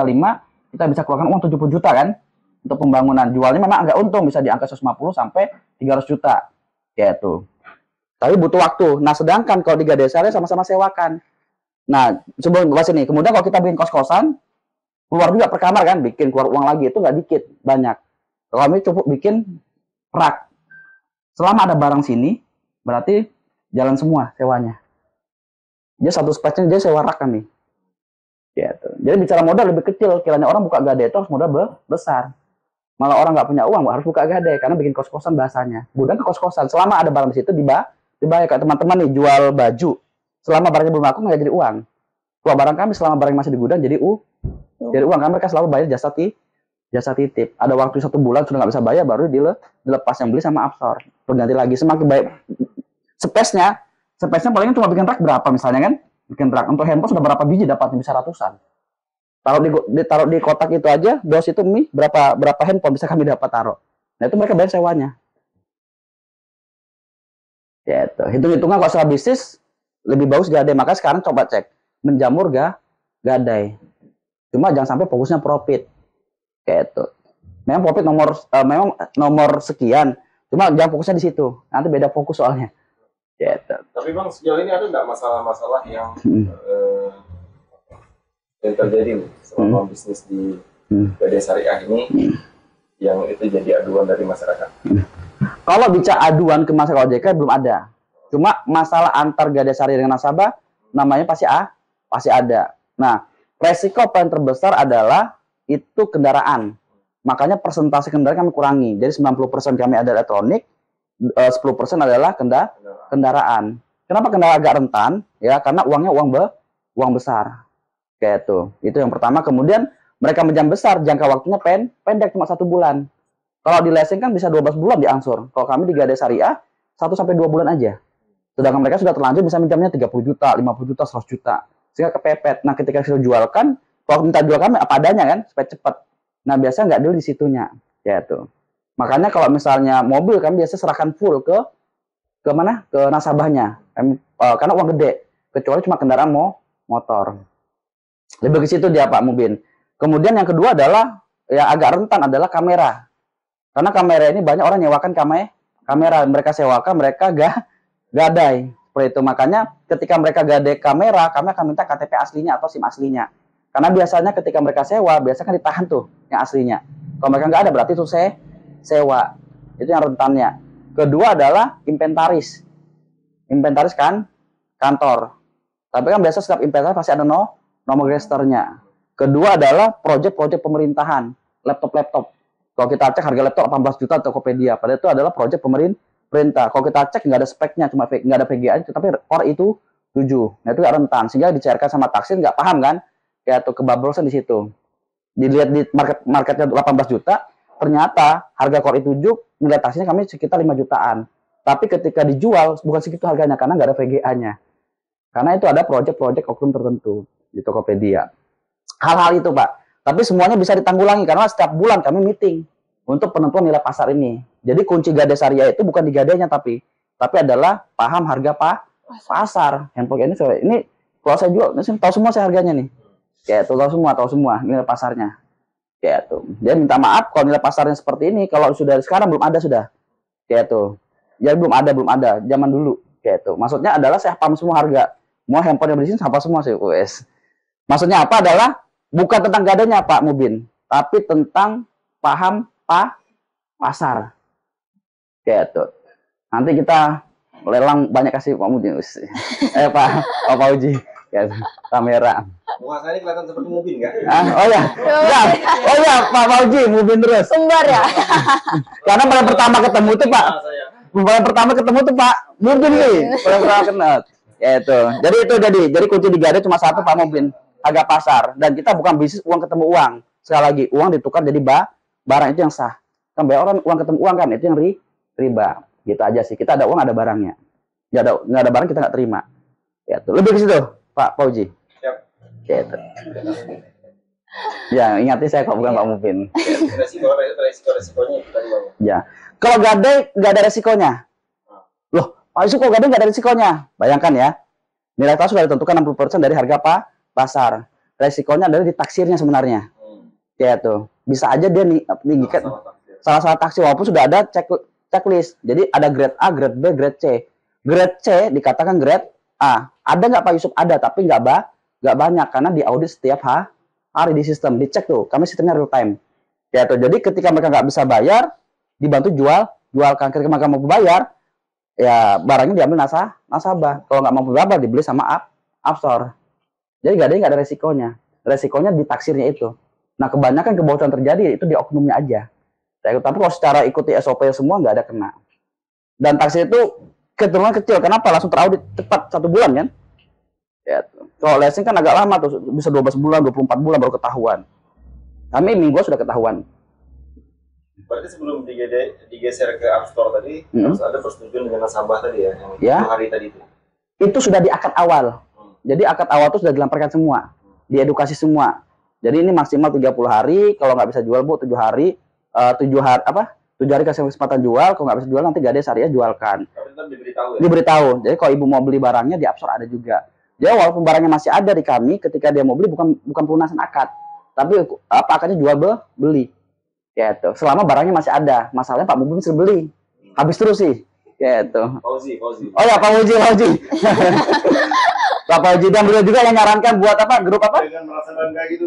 kita bisa keluarkan uang 70 juta kan untuk pembangunan. Jualnya memang agak untung, bisa di angka 150 sampai 300 juta. Gitu. Tapi butuh waktu. Nah, sedangkan kalau di Gadesari sama-sama sewakan. Nah, sebelum bahas ini, kemudian kalau kita bikin kos-kosan, keluar juga per kamar kan, bikin keluar uang lagi, itu nggak dikit, banyak. Kalau kami cukup bikin rak. Selama ada barang sini, berarti jalan semua sewanya. Dia satu space-nya dia sewa rak kami. Gitu. Jadi bicara modal lebih kecil, kiranya orang buka gade itu harus modal besar. Malah orang nggak punya uang harus buka gade karena bikin kos-kosan bahasanya. Gudang ke kos-kosan, selama ada barang di situ dibayar kayak teman-teman nih jual baju. Selama barangnya belum laku nggak jadi uang. Kalau barang kami selama barang masih di gudang jadi uang. Kan mereka selalu bayar jasa titip. Ada waktu 1 bulan sudah nggak bisa bayar baru dilepas yang beli sama absor. Berganti lagi semakin baik. Space-nya paling cuma bikin rak berapa misalnya kan? Bikin rak untuk handphone sudah berapa biji dapatnya bisa ratusan. Taruh di kotak itu aja, dos itu berapa handphone bisa kami dapat taruh. Nah itu mereka bayar sewanya. Gitu. Hitung-hitungan kalau soal bisnis lebih bagus gadai. Maka sekarang coba cek menjamur gadai. Cuma jangan sampai fokusnya profit. Gitu. Memang profit nomor sekian. Cuma jangan fokusnya di situ. Nanti beda fokus soalnya. Gitu. Tapi Bang, sejauh ini ada nggak masalah-masalah yang terjadi selama bisnis di Gade Syariah ini yang itu jadi aduan dari masyarakat? Kalau bicara aduan ke masyarakat OJK belum ada. Cuma masalah antar Gade Syariah dengan nasabah namanya pasti ada. Nah, resiko paling terbesar adalah itu kendaraan. Makanya persentase kendaraan kami kurangi. Jadi 90% kami ada elektronik, 10% adalah kendaraan. Kenapa kendaraan agak rentan? Ya, karena uangnya uang besar. Kayak itu yang pertama. Kemudian mereka menjam besar, jangka waktunya pendek cuma 1 bulan. Kalau di leasing kan bisa 12 bulan diangsur. Kalau kami di Gade Syariah 1-2 bulan aja. Sedangkan mereka sudah terlanjur bisa minjamnya 30 juta, 50 juta, 100 juta. Sehingga kepepet. Nah, ketika kita jualkan, kalau minta jual kami apa adanya kan, supaya cepat. Nah, biasanya nggak deal di situnya. Gitu. Makanya kalau misalnya mobil kami biasa serahkan full ke mana? Ke nasabahnya. Karena uang gede. Kecuali cuma kendaraan motor. Lebih ke situ dia Pak Mubin. Kemudian yang kedua adalah yang agak rentan adalah kamera. Karena kamera ini banyak orang nyewakan kamera. Mereka sewakan, mereka gadai. Seperti itu. Makanya ketika mereka gadai kamera, kami akan minta KTP aslinya atau SIM aslinya. Karena biasanya ketika mereka sewa, biasanya kan ditahan tuh yang aslinya. Kalau mereka nggak ada berarti itu sewa. Itu yang rentannya. Kedua adalah inventaris. Inventaris kan kantor. Tapi kan biasa setiap inventaris pasti ada nomor registernya. Kedua adalah proyek-proyek pemerintahan, laptop. Kalau kita cek harga laptop 18 juta Tokopedia, padahal itu adalah proyek pemerintah. Kalau kita cek nggak ada speknya, cuma nggak ada VGA, tapi core itu 7. Nah itu nggak rentan, sehingga dicairkan sama taksir nggak paham kan? Kayak tuh kebablasan di situ. Dilihat di marketnya 18 juta, ternyata harga core i7 nilai taksinya kami sekitar 5 jutaan. Tapi ketika dijual bukan segitu harganya karena nggak ada VGA-nya. Karena itu ada proyek-proyek oknum tertentu di Tokopedia. Hal-hal itu Pak. Tapi semuanya bisa ditanggulangi karena setiap bulan kami meeting untuk penentuan nilai pasar ini. Jadi kunci Gade Syariah itu bukan di gadenya tapi adalah paham harga pasar. Handphone ini kalau saya jual, tahu semua saya harganya nih. Kayak tahu semua nilai pasarnya. Kayak tuh. Dia minta maaf kalau nilai pasarnya seperti ini. Kalau sudah sekarang belum ada sudah. Kayak tuh. Ya belum ada. Zaman dulu. Kayak tuh. Maksudnya adalah saya paham semua harga. Semua handphone yang di sini hafal semua sih US. Maksudnya apa adalah bukan tentang gadenya Pak Mubin, tapi tentang paham pasar. Gitu. Nanti kita lelang banyak kasih Pak Muji. Pak Uji. Ya, kamera. Wah, saya kelihatan seperti Mubin nggak? Oh ya, oh ya Pak Uji, Mubin terus. Kembar ya. Karena paling pertama ketemu tuh Pak. Paling pertama ketemu tuh Pak Mubin nih. Paling pertama kenal. Ya itu. Jadi kunci di Gadai cuma satu Pak Mubin. Harga pasar. Dan kita bukan bisnis uang ketemu uang. Sekali lagi, uang ditukar jadi barang itu yang sah. Kan banyak orang uang ketemu uang kan, itu yang riba. Gitu aja sih. Kita ada uang, ada barangnya. Nggak ada barang kita nggak terima. Ya tuh. Lebih ke situ, Pak Uji. Siap. Gitu. Ya, ingatin saya kok bukan Pak Mubin. Resikonya itu tadi Bang. Ya. Kalau Gadai nggak ada resikonya. Loh, Pak Yusuf kok Gadai nggak ada resikonya? Bayangkan ya. Nilai tas sudah ditentukan 60% dari harga pasar. Resikonya adalah di taksirnya sebenarnya. Ya tuh. Bisa aja dia meninggikan salah taksir walaupun sudah ada checklist. Jadi ada grade A, grade B, grade C. Grade C dikatakan grade A. Ada nggak Pak Yusuf? Ada, tapi nggak banyak karena diaudit setiap hari di sistem, dicek tuh. Kami sistemnya real time. Ya tuh. Jadi ketika mereka nggak bisa bayar, dibantu jualkan. Ketika mereka mau bayar, ya barangnya diambil nasabah. Kalau nggak mampu bayar, dibeli sama Upstore. Jadi nggak ada resikonya. Resikonya di taksirnya itu. Nah kebanyakan kebocoran terjadi itu di oknumnya aja. Tapi kalau secara ikuti SOP semua nggak ada kena. Dan taksir itu keturunan kecil. Kenapa? Langsung teraudit cepat 1 bulan kan? Ya, kalau leasing kan agak lama tuh, bisa 12 bulan, 24 bulan baru ketahuan. Kami minggu sudah ketahuan. Berarti sebelum digeser ke App Store tadi, harus ada persetujuan dengan nasabah tadi ya, yang 2 hari tadi itu. Itu sudah di akad awal. Jadi akad awal itu sudah dilamparkan semua, diedukasi semua. Jadi ini maksimal 30 hari, kalau nggak bisa jual Bu 7 hari, 7 hari kasih kesempatan jual, kalau nggak bisa jual nanti Gadai Syariah jualkan. Tapi tetap diberitahu ya? Diberitahu. Jadi kalau ibu mau beli barangnya di App Store ada juga. Jadi walaupun barangnya masih ada di kami, ketika dia mau beli bukan pelunasan akad, tapi akadnya jual beli. Gitu. Selama barangnya masih ada, masalahnya Pak Mubin bisa beli, habis terus sih. Gitu. Fauzi. Oh ya Pak Uji. Pak Uji dan beliau juga yang nyarankan buat grup apa? Dengan merasa bangga gitu,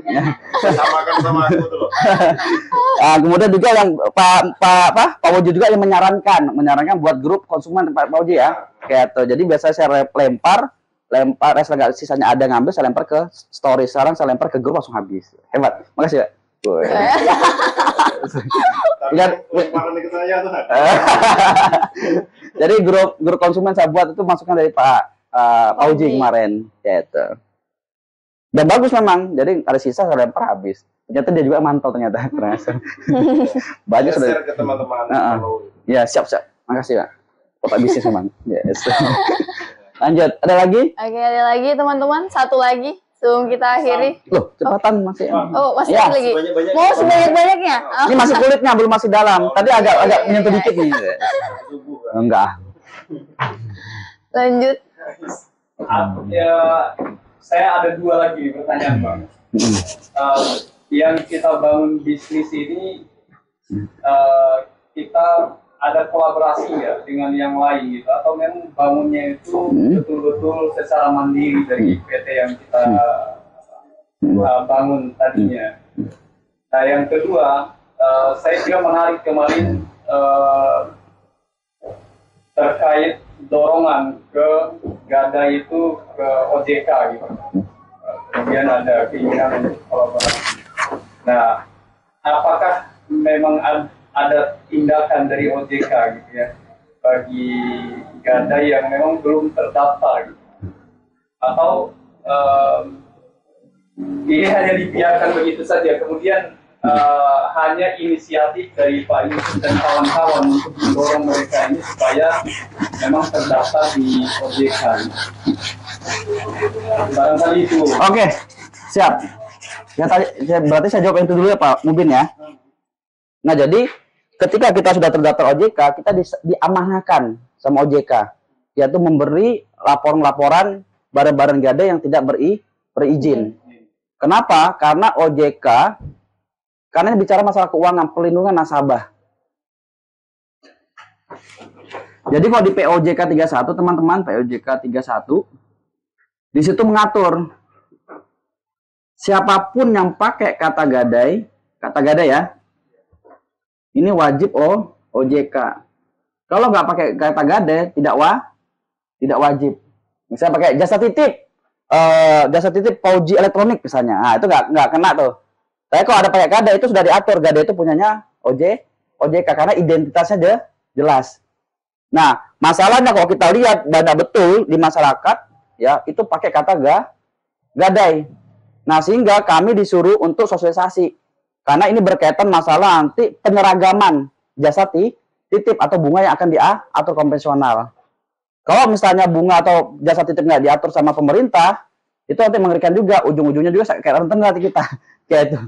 samakan sama aku tuh loh. Kemudian juga yang Pak Uji juga yang menyarankan buat grup konsumen Pak Uji ya. Gitu. Jadi biasanya saya lempar, sisanya ada ngambil, saya lempar ke story. Sekarang saya lempar ke grup langsung habis. Hebat. Makasih ya. Jadi grup konsumen saya buat itu masukan dari Pak Uji kemarin, gitu. Dan bagus memang. Jadi ada sisa saya lempar habis. Ternyata dia juga mantau ternyata. Banyak sudah. Share ke teman-teman. Ya siap. Makasih Pak. Bapak bisnis memang. Yes. Lanjut. Ada lagi? Oke, ada lagi teman-teman. Satu lagi sebelum kita akhiri. Loh, cepatan masih. Oh, masih Ya. lagi. Sebanyak-banyak. Mau sebanyak-banyaknya. Ini masih kulitnya, belum masih dalam. Tadi agak menyentuh dikit nih. Enggak. Lanjut. Ya, saya ada 2 lagi pertanyaan Bang. Yang kita bangun bisnis ini, kita ada kolaborasi ya dengan yang lain gitu, atau memang bangunnya itu betul-betul secara mandiri dari PT yang kita bangun tadinya. Nah yang kedua, saya juga menarik kemarin terkait dorongan ke Gadai itu ke OJK gitu. Kemudian ada keinginan untuk kolaborasi. Nah, apakah memang ada tindakan dari OJK gitu ya bagi Gadai yang memang belum terdaftar gitu? Atau ini hanya dibiarkan begitu saja, kemudian hanya inisiatif dari Pak Yusuf dan kawan-kawan untuk mendorong mereka ini supaya memang terdaftar di OJK. Barangkali itu. Oke, siap. Ya, berarti saya jawab itu dulu ya Pak Mubin ya. Nah jadi ketika kita sudah terdaftar OJK, kita diamanahkan sama OJK, yaitu memberi laporan-laporan barang-barang Gadai yang tidak berizin. Kenapa? Karena OJK, karena bicara masalah keuangan, perlindungan nasabah. Jadi kalau di POJK 31, teman-teman, POJK 31, di situ mengatur siapapun yang pakai kata Gadai, Kata Gadai ya. Ini wajib OJK. Kalau nggak pakai kata Gadai, tidak wajib. Misalnya pakai jasa titip Pauji elektronik misalnya. Nah, itu nggak kena tuh. Tapi kalau ada pakai Gadai itu sudah diatur. Gadai itu punyanya OJK karena identitasnya jelas. Nah, masalahnya kalau kita lihat banyak betul di masyarakat ya itu pakai kata Gadai. Nah, sehingga kami disuruh untuk sosialisasi. Karena ini berkaitan masalah nanti penyeragaman jasa titip atau bunga yang akan diatur konvensional. Kalau misalnya bunga atau jasa titip nggak diatur sama pemerintah, itu nanti mengerikan juga. Ujung-ujungnya juga kayak rentan nanti kita. Kayak itu.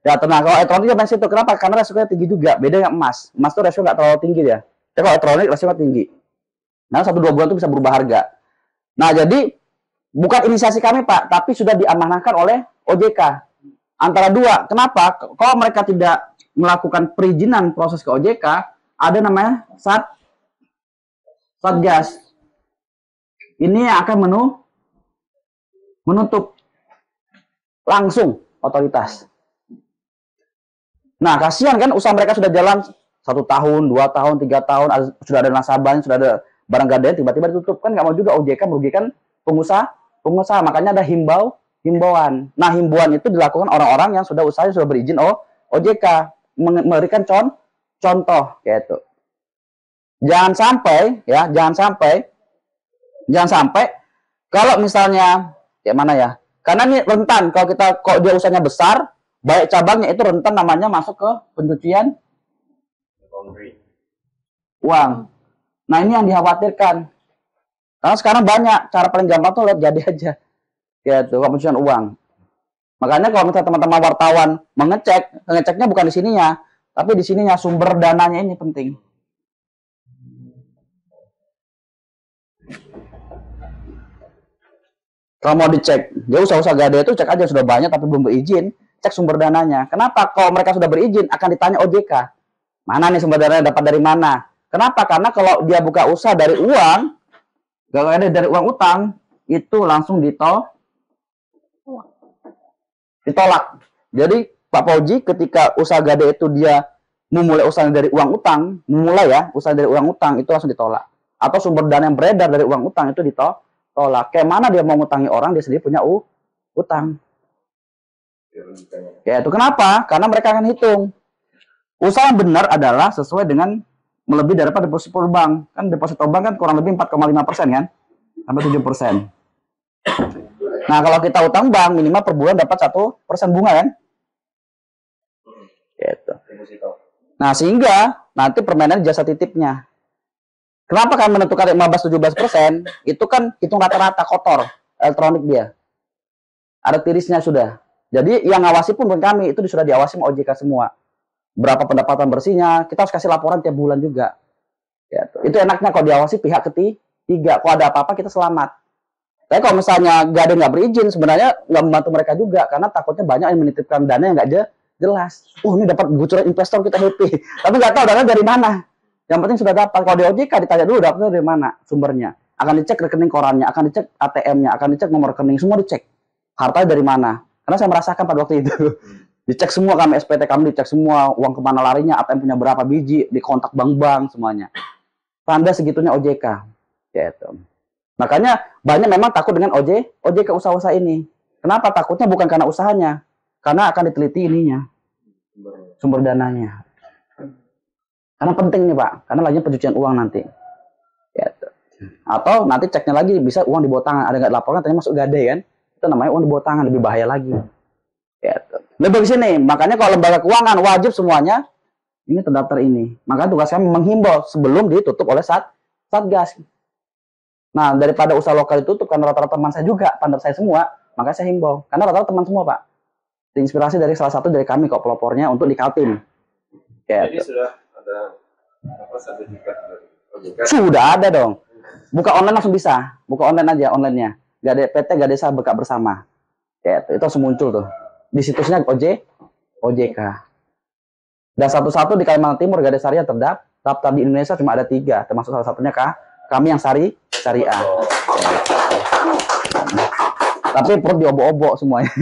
Ya, nah, kalau elektronik masih itu. Kenapa? Karena resikonya tinggi juga. Beda dengan emas. Emas itu resiko nggak terlalu tinggi ya. Tapi kalau elektronik resiko tinggi. Nah, 1-2 bulan itu bisa berubah harga. Nah, jadi bukan inisiasi kami, Pak, tapi sudah diamanahkan oleh OJK. Antara dua. Kenapa? Kalau mereka tidak melakukan perizinan proses ke OJK, ada namanya Satgas. Ini yang akan menutup langsung otoritas. Nah, kasihan kan usaha mereka sudah jalan 1 tahun, 2 tahun, 3 tahun, sudah ada nasabahnya, sudah ada barang gadaian, tiba-tiba ditutup. Kan nggak mau juga OJK merugikan pengusaha. Makanya ada himbauan. Nah, himbauan itu dilakukan orang-orang yang sudah usahanya sudah berizin OJK, memberikan contoh kayak itu. Jangan sampai kalau misalnya kayak mana ya? Karena ini rentan kalau dia usahanya besar, baik cabangnya itu rentan namanya masuk ke pencucian uang. Nah, ini yang dikhawatirkan. Karena sekarang banyak cara paling gampang tuh lihat Gadai aja. Ya tuh, pencucian uang. Makanya kalau misalnya teman-teman wartawan ngeceknya bukan di sininya, tapi di sininya sumber dananya ini penting. Kalau mau dicek, dia usaha-usaha Gadai itu cek aja sudah banyak tapi belum berizin, cek sumber dananya. Kenapa? Kalau mereka sudah berizin akan ditanya OJK. Mana nih sumber dananya dapat dari mana? Kenapa? Karena kalau dia buka usaha dari uang, dari uang utang, itu langsung ditolak. Jadi Pak Pauji ketika usaha Gadai itu dia memulai usaha dari uang utang, itu langsung ditolak. Atau sumber dana yang beredar dari uang utang itu ditolak. Kayak mana dia mau ngutangi orang, dia sendiri punya utang. Ya itu kenapa? Karena mereka akan hitung. Usaha yang benar adalah sesuai dengan melebihi daripada deposito bank. Kan deposito bank kan kurang lebih 4,5% kan? Sampai 7%. Nah, kalau kita utang bank minimal per bulan dapat 1% bunga kan? Gitu. Nah, sehingga nanti permainan jasa titipnya. Kenapa kami menentukan 15-17%? Itu kan hitung rata-rata kotor elektronik dia. Ada tirisnya sudah. Jadi yang ngawasi pun bukan kami, itu sudah diawasi sama OJK semua. Berapa pendapatan bersihnya, kita harus kasih laporan tiap bulan juga. Ya, itu enaknya kalau diawasi pihak ketiga. Kalau ada apa-apa kita selamat. Tapi kalau misalnya Gadai nggak berizin, sebenarnya nggak membantu mereka juga. Karena takutnya banyak yang menitipkan dana yang nggak jelas. Ini dapat bocoran investor, kita happy. Tapi nggak tahu dana dari mana. Yang penting sudah dapat. Kalau di OJK ditanya dulu dapatnya dari mana sumbernya. Akan dicek rekening korannya, akan dicek ATM-nya, akan dicek nomor rekening, semua dicek. Hartanya dari mana. Karena saya merasakan pada waktu itu. Dicek semua kami, SPT kami dicek semua, uang kemana larinya, ATM punya berapa biji, di kontak bank-bank semuanya. Tanda segitunya OJK. Gitu. Makanya banyak memang takut dengan OJK usaha-usaha ini. Kenapa? Takutnya bukan karena usahanya. Karena akan diteliti ininya. Sumber dananya. Karena penting nih Pak, karena lagi pencucian uang nanti. Gitu. Atau nanti ceknya lagi bisa uang di bawah tangan, ada nggak laporan ternyata masuk Gadai kan? Itu namanya uang di bawah tangan, lebih bahaya lagi. Gitu. Lebih di sini, makanya kalau lembaga keuangan wajib semuanya ini terdaftar ini. Makanya tugas kami menghimbau sebelum ditutup oleh Satgas. Nah, daripada usaha lokal ditutup karena rata-rata teman saya juga, partner saya semua, makanya saya himbau. Karena rata-rata teman semua Pak. Inspirasi dari salah satu dari kami kok pelopornya untuk di Kaltim. Jadi sudah ada apa sertifikat dari OJK? Sudah ada dong. Buka online langsung bisa. Buka online aja online-nya. Gadai PT Gadai Desa Buka Bersama. Ya, itu langsung muncul tuh. Di situsnya OJK. Dan satu-satu di Kalimantan Timur Gadai Syariah terdaftar di Indonesia cuma ada 3, termasuk salah satunya kami yang syariah. Tapi perut diobok-obok semuanya.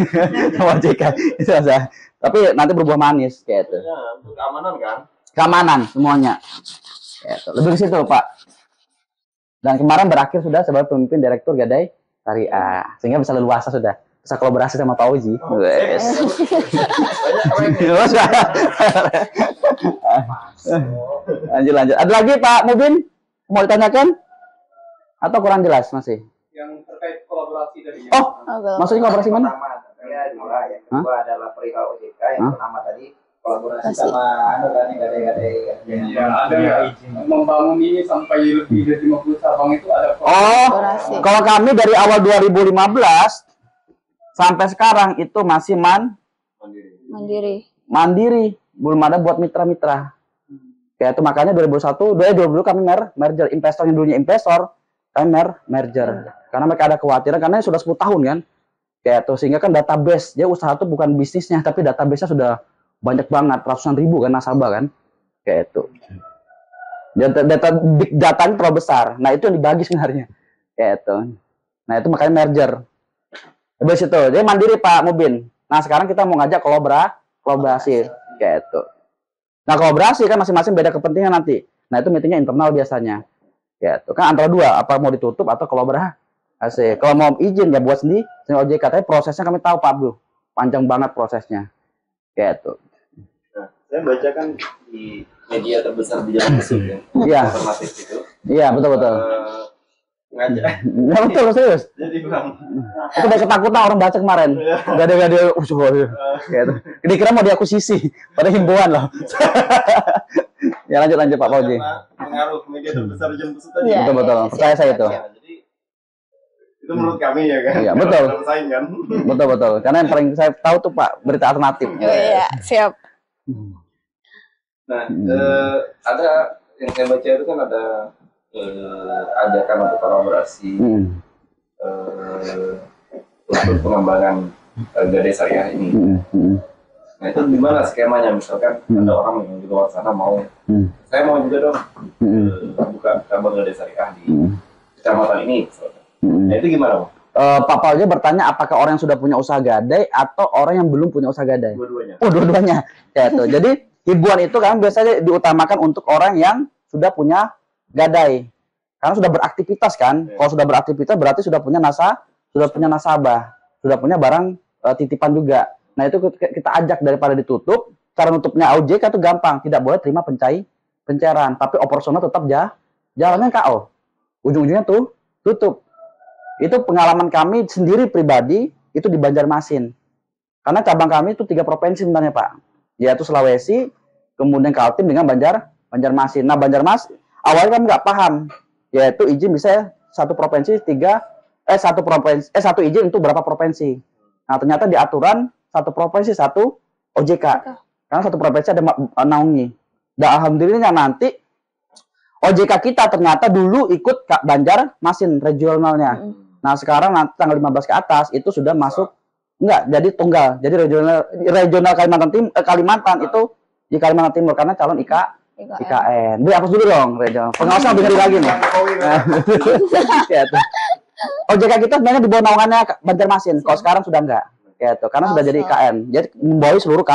Sama OJK. Itu aja. Tapi nanti berbuah manis kayak itu. Ya, untuk keamanan kan? Keamanan semuanya. Kayak itu. Lebih ke situ, Pak. Dan kemarin berakhir sudah sebagai pemimpin direktur Gadai Syariah. Sehingga bisa leluasa sudah. Bisa kolaborasi sama Pak Uji. Wes. Lanjut. Ada lagi Pak Mubin? Mau ditanyakan? Atau kurang jelas masih? Yang terkait kolaborasi tadi. Oh, maksudnya kolaborasi mana? Yang kedua adalah perihal OJK, yang pertama tadi kolaborasi sama kan yang gadai-gadai. Iya, ada membangun ini sampai lebih dari 50 cabang itu ada kolaborasi. Kalau kami dari awal 2015 sampai sekarang itu masih mandiri. Belum ada buat mitra-mitra. Kayak itu makanya 2020 kami merger, investor yang dulunya investor, kami merger. Karena mereka ada kekhawatiran karena sudah 10 tahun kan. Kayak itu sehingga kan database, dia usaha itu bukan bisnisnya tapi database-nya sudah banyak banget, ratusan ribu kan nasabah kan. Kayak itu. Big datanya terlalu besar. Nah, itu yang dibagi sebenarnya. Kayak itu. Nah, itu makanya merger. Habis itu, jadi mandiri Pak Mubin. Nah, sekarang kita mau ngajak kolaborasi. Kayak itu. Nah, kolaborasi kan masing-masing beda kepentingan nanti. Nah, itu meetingnya internal biasanya. Kayak itu. Kan antara dua, apa mau ditutup atau kolaborasi. Kalau mau izin ya buat sendiri, OJK. Tapi prosesnya kami tahu Pak Abdul. Panjang banget prosesnya. Kayak itu. Nah, saya baca kan di media terbesar di Jawa Mesir ya. Iya. Alternatif itu. Iya, betul. Ngajak. Ya betul, serius. Jadi Bang. Itu udah ketakutan orang baca kemarin. Gak ada, gitu. Dikira mau diakuisisi, pada himbauan loh. Ya lanjut Pak Fauzi. Pengaruh media terbesar di Jawa Mesir tadi. Betul. Percaya saya itu. Ya, jadi itu menurut kami ya kan. Iya, betul. Bersaing kan. Betul. Karena yang paling saya tahu tuh Pak, berita alternatif. Oh iya, siap. Nah, ada yang saya baca itu kan ada ajakan untuk kolaborasi untuk pengembangan Gadai Syariah ini. Nah, itu gimana skemanya? Misalkan ada orang yang di luar sana mau, saya mau juga dong buka cabang Gadai Syariah di kecamatan ini. Nah, itu gimana, Bang? Pak Fauzi bertanya apakah orang yang sudah punya usaha gadai atau orang yang belum punya usaha gadai? Dua-duanya. Oh, dua-duanya. Ya, tuh. Jadi hiburan itu kan biasanya diutamakan untuk orang yang sudah punya gadai. Karena sudah beraktivitas kan. Kalau sudah beraktivitas berarti sudah punya nasabah, sudah punya barang titipan juga. Nah, itu kita ajak daripada ditutup. Cara nutupnya OJK itu gampang, tidak boleh terima pencairan, tapi operasional tetap jalannya KO. Ujung-ujungnya tuh tutup. Itu pengalaman kami sendiri pribadi itu di Banjarmasin. Karena cabang kami itu 3 provinsi sebenarnya Pak. Yaitu Sulawesi, kemudian Kaltim dengan Banjarmasin. Nah, Banjarmasin awalnya kami nggak paham. Yaitu izin bisa satu izin untuk berapa provinsi. Nah, ternyata di aturan satu provinsi satu OJK. Karena satu provinsi ada naungi. Dan alhamdulillah nanti OJK kita ternyata dulu ikut Banjarmasin regionalnya. Nah, sekarang nanti tanggal 15 ke atas itu sudah masuk jadi tunggal. Jadi regional Kalimantan itu di Kalimantan Timur karena calon IKN. Beri hapus dulu dong regional. Pengawasan lebih ngeri lagi nih. OJK kita sebenarnya di bawah naungannya Banjarmasin. Kalau sekarang sudah enggak. Gitu. Karena sudah jadi IKN. Jadi membawahi seluruh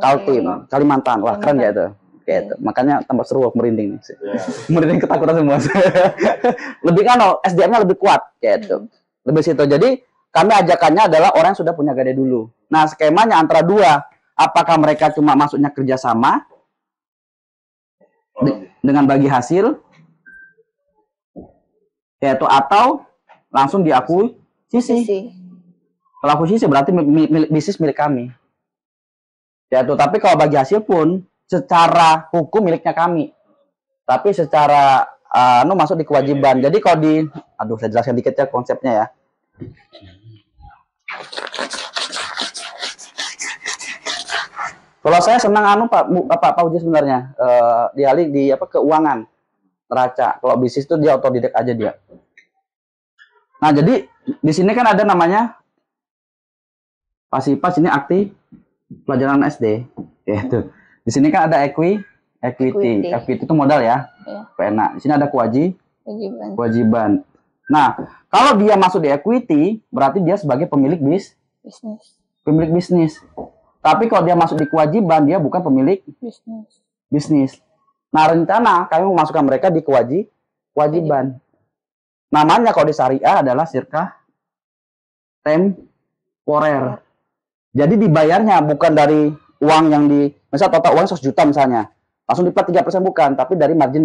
Kaltim, Kalimantan. Wah, keren ya itu. Gitu. Makanya tambah seru merinding nih. Merinding ketakutan semua. Lebih kan SDM-nya lebih kuat gitu. Lebih situ. Jadi kami ajakannya adalah orang yang sudah punya gadai dulu. Nah, skemanya antara dua. Apakah mereka cuma masuknya kerjasama dengan bagi hasil yaitu atau langsung diakuisisi. Kalau akuisisi berarti bisnis milik kami. Yaitu tapi kalau bagi hasil pun secara hukum miliknya kami. Tapi secara masuk di kewajiban. Jadi kalau saya jelaskan dikit ya konsepnya ya. Kalau saya senang Pak Uji sebenarnya dialih di keuangan neraca. Kalau bisnis itu dia otodidak aja dia. Nah, jadi di sini kan ada namanya Pasipas, ini aktif pelajaran SD. Yaitu. Di sini kan ada equity. Equity itu modal ya. Pena. Di sini ada kewajiban. Nah, kalau dia masuk di equity, berarti dia sebagai pemilik bisnis. Tapi kalau dia masuk di kewajiban, dia bukan pemilik bisnis. Nah, rencana kami memasukkan mereka di kewajiban. Namanya kalau di syariah adalah sirkah temporer. Jadi dibayarnya bukan dari uang yang misalnya total uang 100 juta misalnya. Langsung diplat 3% bukan, tapi dari margin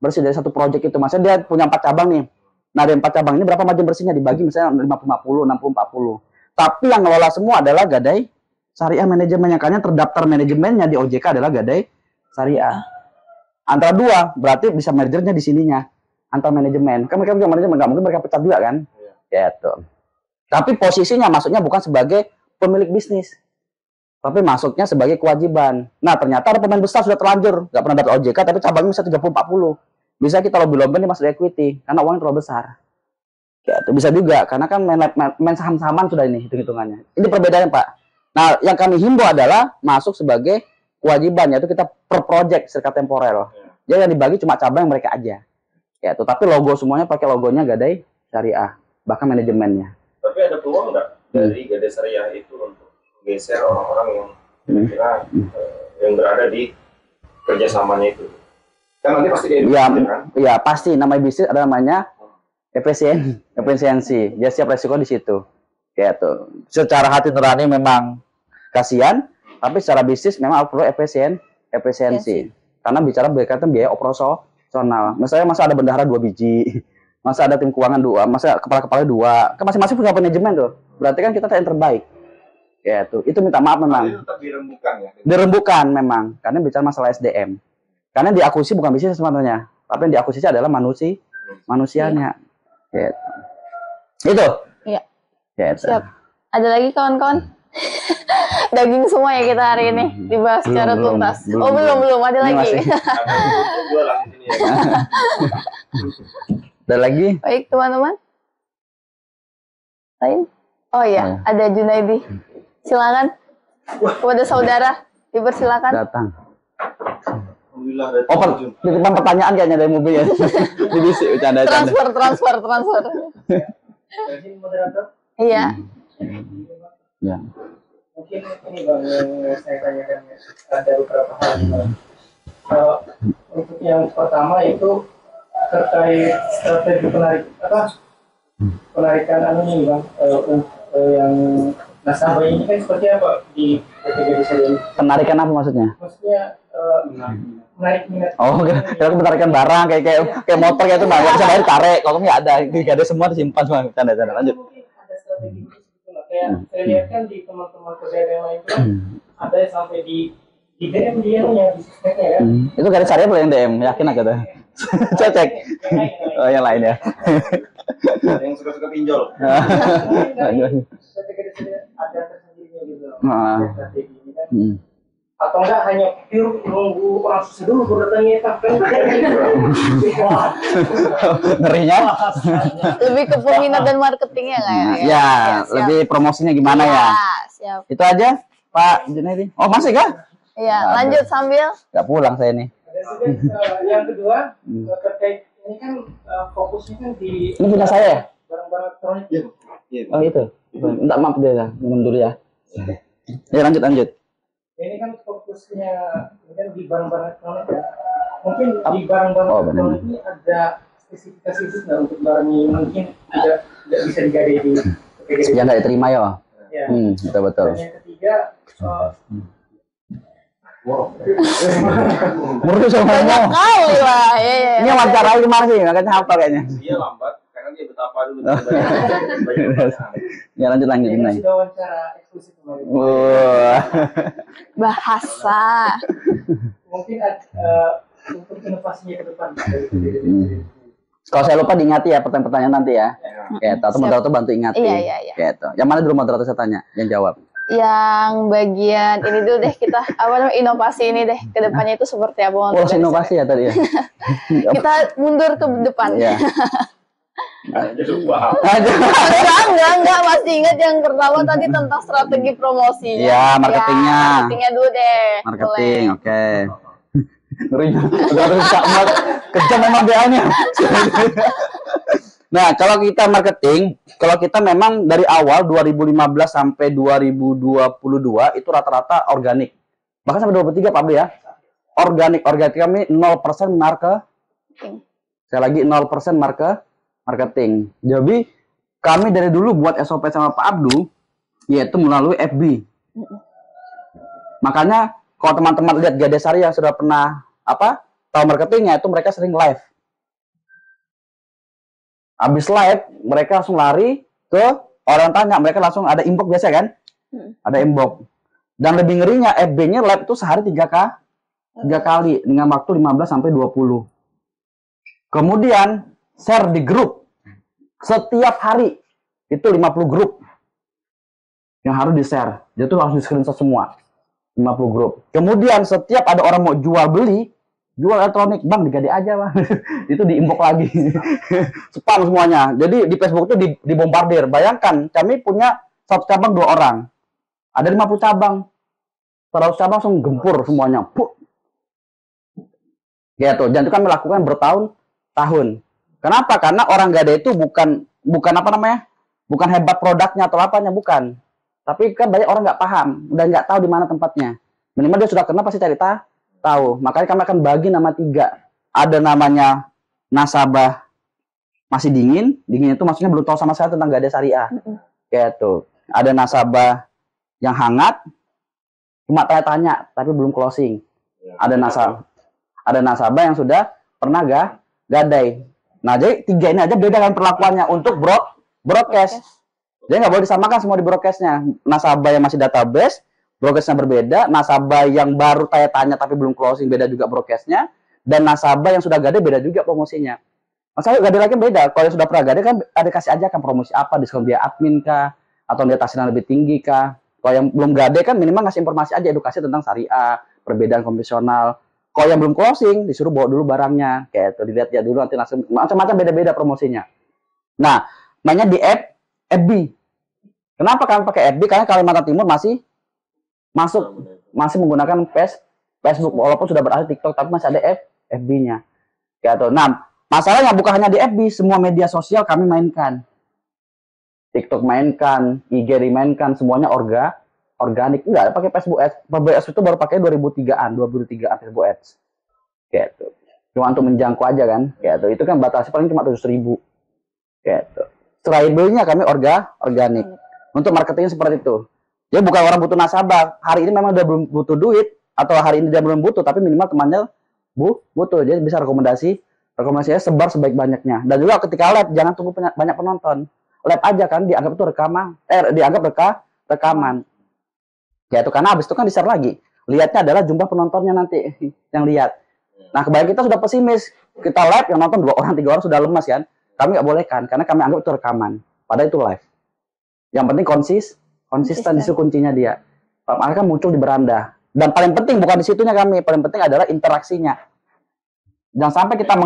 bersih dari satu proyek itu. Maksudnya dia punya 4 cabang nih. Nah, dari 4 cabang ini berapa margin bersihnya dibagi misalnya 50-50, 60-40. Tapi yang ngelola semua adalah Gadai Syariah manajemennya. Karena terdaftar manajemennya di OJK adalah Gadai Syariah. Antara dua, berarti bisa mergernya di sininya. Antar manajemen. Kan mereka punya manajemen, nggak mungkin mereka pecat juga kan? Gitu. Tapi posisinya masuknya bukan sebagai pemilik bisnis. Tapi masuknya sebagai kewajiban. Nah, ternyata ada pemain besar sudah terlanjur. Nggak pernah dapat OJK, tapi cabangnya bisa 30-40. Bisa kita lobby-lobby ini masuk equity. Karena uangnya terlalu besar. Gitu. Bisa juga. Karena kan main saham-sahaman sudah ini, hitung-hitungannya. Ini perbedaannya, Pak. Nah, yang kami himbau adalah masuk sebagai kewajiban. Yaitu kita per project, serikat temporer. Jadi yang dibagi cuma cabang mereka aja. Ya, tapi logo semuanya pakai logonya Gadai Syariah, bahkan manajemennya. Tapi ada peluang nggak dari Gadai Syariah itu untuk geser orang-orang yang kira yang berada di kerjasamanya itu? Kan nanti pasti dia kan? Ya pasti. Namanya bisnis ada namanya efisiensi. Dia siap resiko di situ. Kayak tuh. Secara hati nurani memang kasihan, tapi secara bisnis memang perlu efisiensi. Karena bicara berkaitan biaya operasional. Misalnya masa ada bendahara 2 biji, masa ada tim keuangan 2, masa kepala-kepala 2, kan masing-masing punya manajemen tuh. Berarti kan kita yang terbaik. Ya itu minta maaf memang. Itu tetap dirembukan ya. Dirembukan memang, karena bicara masalah SDM. Karena diakuisisi bukan bisnis sebenarnya, tapi yang diakuisisi adalah manusianya. Ya. Itu. Iya. Ya, siap. Ada lagi kawan-kawan? Daging semua ya kita hari ini dibahas secara tuntas. Belum ada lagi. Ada lagi? Baik teman-teman. Lain? Oh iya, ada Junaidi. Silakan. Kepada saudara, dipersilakan. Datang. Titipan pertanyaan kayaknya dari mobil ya. Dibisik bercanda. Transfer. Iya. Ya. Mungkin ini Bang yang saya tanyakan ada beberapa hal. Untuk yang pertama itu terkait strategi penarikan ini Bang, yang nasabah ini kan seperti apa di PT Gadai Syariah? Penarikan apa maksudnya? Maksudnya menarik minat. Oh, kira penarikan barang kayak motor kayak itu mah nggak bisa bayar tarik. Kalau nggak ada semua disimpan semua. Canda lanjut. Mungkin ada strategi kayak saya lihat kan di teman-teman kerja yang lain kan ada yang sampai di DM dia yang di sistemnya kan. Itu Gadai Syariah boleh yang DM, yakin aja tuh. Cek. Oh, yang lain ya. Yang suka-suka pinjol. Ada tersendirinya gitu. Strategi ini kan. Atau enggak hanya pure nunggu orang susah dulu baru datangnya kan. Ngerinya lebih ke peminat dan marketingnya nggak ya? Ya, lebih promosinya gimana ya? Siap. Itu aja Pak Junaidi. Oh masih kah? Iya, lanjut sambil. Nggak pulang saya nih. Yang kedua terkait ini kan fokusnya kan di Ini punya saya ya? barang-barang elektronik. Oh itu. Minta maaf deh, minum dulu ya. Ya lanjut. Ini kan fokusnya ini kan di barang-barang elektronik ya. Mungkin di barang-barang elektronik ini ada spesifikasi khusus nggak untuk barang yang mungkin tidak bisa digadai di yang nggak diterima ya? Ya. Betul. Dan yang ketiga Menurut saya Banyak kali lah. Ini wawancara kemarin sih, makanya hafal kayaknya. Dia lambat karena dia betapa dulu. Ya lanjut ini nih. sudah wawancara eksklusif kemarin. Bahasa. Mungkin untuk inovasinya ke depan. Kalau saya lupa diingati ya pertanyaan nanti ya. Kayak atau moderator bantu ingati. Iya. Kayak yang mana dulu moderator saya tanya, yang jawab. Yang bagian ini dulu deh kita inovasi ini deh ke depannya itu seperti apa? Inovasi ya tadi ya. Kita mundur ke depan. Iya. Enggak, masih ingat yang pertama tadi tentang strategi promosi. Iya, marketingnya. Ya, marketingnya dulu deh. Marketing, oke. Ngerinya, udah kejam memang BA-nya. Nah, kalau kita marketing, kalau kita memang dari awal 2015 sampai 2022 itu rata-rata organik. Bahkan sampai 23 Pak Abdi ya. Organik kami 0% saya lagi 0% marketing. Jadi kami dari dulu buat SOP sama Pak Abdu yaitu melalui FB. Makanya kalau teman-teman lihat Gadesari yang sudah pernah tahu marketingnya itu mereka sering live. Habis live, mereka langsung lari ke orang tanya, mereka langsung ada inbox biasa kan? Ada inbox. Dan lebih ngerinya FB-nya live itu sehari 3 kali dengan waktu 15 sampai 20. Kemudian share di grup. Setiap hari itu 50 grup yang harus di-share. Jadi itu harus di-screenshot semua. 50 grup. Kemudian setiap ada orang mau jual elektronik, Bang digade aja Bang. Itu di inbox lagi. Spam semuanya. Jadi di Facebook itu dibombardir. Bayangkan, kami punya 1 cabang 2 orang. Ada 50 cabang. 100 cabang langsung gempur semuanya. Puh. Gitu. Dan itu kami lakukan bertahun-tahun. Kenapa? Karena orang Gade itu bukan bukan hebat produknya atau apanya, bukan. Tapi kan banyak orang nggak paham dan nggak tahu di mana tempatnya. Minimal dia sudah kenal pasti cari tahu. Makanya kami akan bagi nama 3. Ada namanya nasabah masih dingin itu maksudnya belum tahu sama sekali tentang Gade Syariah. Gitu. Ada nasabah yang hangat, cuma tanya-tanya tapi belum closing. Ada nasabah yang sudah pernah gadai. Nah, jadi 3 ini aja beda kan perlakuannya untuk broadcast. Jadi nggak boleh disamakan semua di broadcastnya. Nasabah yang masih database, broadcastnya berbeda. Nasabah yang baru tanya-tanya tapi belum closing, beda juga broadcastnya. Dan nasabah yang sudah gade, beda juga promosinya. Masalah gade lagi beda. Kalau yang sudah pernah gade kan ada kasih aja kan promosi apa, diskon dia admin kah, atau dia taksiran lebih tinggi kah. Kalau yang belum gade kan minimal ngasih informasi aja, edukasi tentang syariah, perbedaan konvensional. Kalau yang belum closing, disuruh bawa dulu barangnya. Kayak itu, dilihat ya dulu, nanti macam-macam beda-beda promosinya. Nah, mainnya di FB. Kenapa kami pakai FB? Karena Kalimantan Timur masih menggunakan Facebook, walaupun sudah beralih TikTok, tapi masih ada FB-nya. Gitu. Nah, masalahnya bukan hanya di FB, semua media sosial kami mainkan. TikTok mainkan, IG dimainkan, semuanya organik. Enggak, pakai Facebook Ads. Facebook Ads itu baru pakai 2003-an Facebook Ads. Gitu. Cuma untuk menjangkau aja kan. Gitu. Itu kan batasnya paling cuma 700.000. Gitu. Stripe-nya kami organik. Untuk marketing seperti itu. Dia bukan orang butuh nasabah. Hari ini memang dia belum butuh duit, atau hari ini dia belum butuh, tapi minimal temannya butuh. Dia bisa rekomendasinya sebar sebaik-banyaknya. Dan juga ketika live, jangan tunggu banyak penonton. Live aja kan, dianggap itu rekaman. Ya itu karena habis itu kan di-share lagi. Lihatnya adalah jumlah penontonnya nanti yang lihat. Nah, kebanyakan kita sudah pesimis. Kita live yang nonton 2 orang, 3 orang sudah lemas kan. Kami nggak boleh kan, karena kami anggap itu rekaman. Padahal itu live. Yang penting konsisten itu kuncinya dia. Mereka muncul di beranda. Dan paling penting bukan di situnya kami, paling penting adalah interaksinya. Jangan sampai kita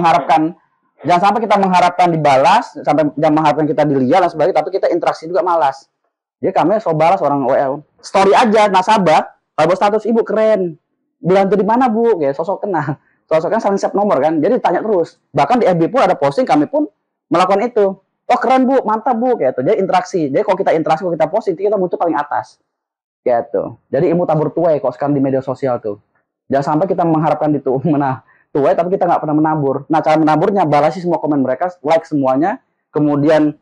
mengharapkan dibalas, jangan mengharapkan kita dilihat dan sebagainya, tapi kita interaksi juga malas. Jadi kami balas orang WL. Story aja nasabah, kalau status ibu keren. Belanja di mana bu? Ya sosok kenal. Sosok kan saling save nomor kan. Jadi tanya terus. Bahkan di FB pun ada posting, kami pun melakukan itu. Oh keren bu, mantap bu, kayak itu. Jadi interaksi. Jadi kalau kita interaksi, kalau kita posting, kita muncul paling atas. Kayak itu. Jadi ilmu tabur tuai kok sekarang di media sosial tuh. Jangan sampai kita mengharapkan itu tuai, tapi kita nggak pernah menabur. Nah cara menaburnya, balasi semua komen mereka, like semuanya, kemudian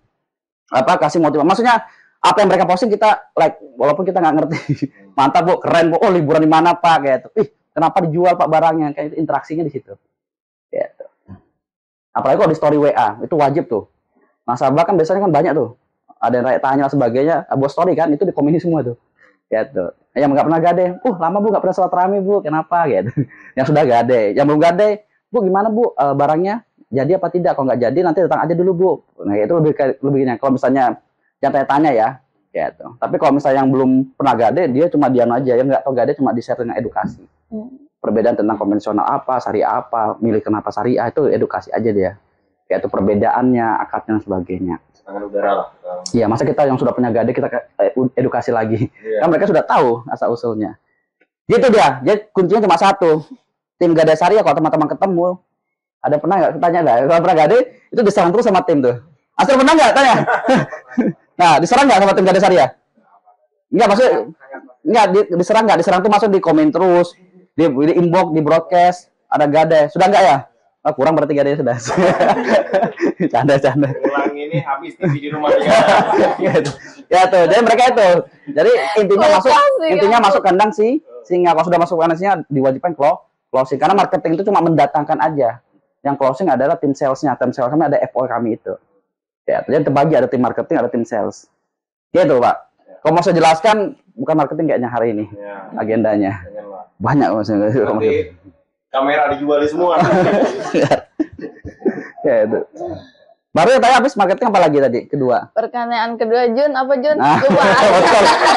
kasih motivasi. Maksudnya apa yang mereka posting kita like, walaupun kita nggak ngerti. Mantap bu, keren bu. Oh liburan di mana pak? Kayak itu. Kenapa dijual pak barangnya? Kayak itu interaksinya di situ. Kayak itu. Apalagi kalau di story WA, itu wajib tuh. Nasabah kan biasanya kan banyak tuh. Ada yang tanya sebagainya, buat story kan, itu dikomeni semua tuh. Gitu. Yang nggak pernah gade, lama bu nggak pernah sholat tarawih bu, kenapa? Gitu. Yang sudah gade, yang belum gade, bu gimana bu barangnya? Jadi apa tidak? Kalau nggak jadi nanti datang aja dulu bu. Nah itu lebih kalau misalnya yang tanya-tanya ya, gitu. Tapi kalau misalnya yang belum pernah gade, dia cuma diam aja, yang nggak tahu gade cuma di-share dengan edukasi. Perbedaan tentang konvensional apa, syariah apa, milih kenapa syariah, itu edukasi aja dia. Kayak itu perbedaannya, akadnya dan sebagainya. Tangan udara lah. Iya, masa kita yang sudah punya gade kita edukasi lagi. Kan mereka sudah tahu asal usulnya. Gitu dia. Jadi kuncinya cuma satu. Tim Gade Syariah kalau teman-teman ketemu, ada pernah nggak tanya nggak? Kalau pernah gade itu diserang terus sama tim tuh. Astro menang nggak? Tanya. Nah, diserang nggak sama tim Gada Syariah? Enggak, maksud enggak diserang nggak? Diserang tuh maksud di komen terus, di inbox, di broadcast, ada Gada. Sudah nggak ya? Oh, kurang berarti Gada sudah. Canda. Pulang ini habis TV di rumah dia. Ya tuh, jadi mereka itu. Jadi intinya ya. masuk kandang si singa. Kalau sudah masuk kandang singa diwajibkan closing karena marketing itu cuma mendatangkan aja. Yang closing adalah tim salesnya. Tim sales kami ada FO kami itu. Ya, jadi terbagi ada tim marketing, ada tim sales. Gitu, Pak. Kalau mau saya jelaskan, bukan marketing kayaknya hari ini. Ya, agendanya. Banyak maksudnya. Berarti kamera dijual semua. Ya itu. Baru yang tanya habis marketing apa lagi tadi? Kedua. Pertanyaan kedua Jun, apa Jun? Nah, Coba.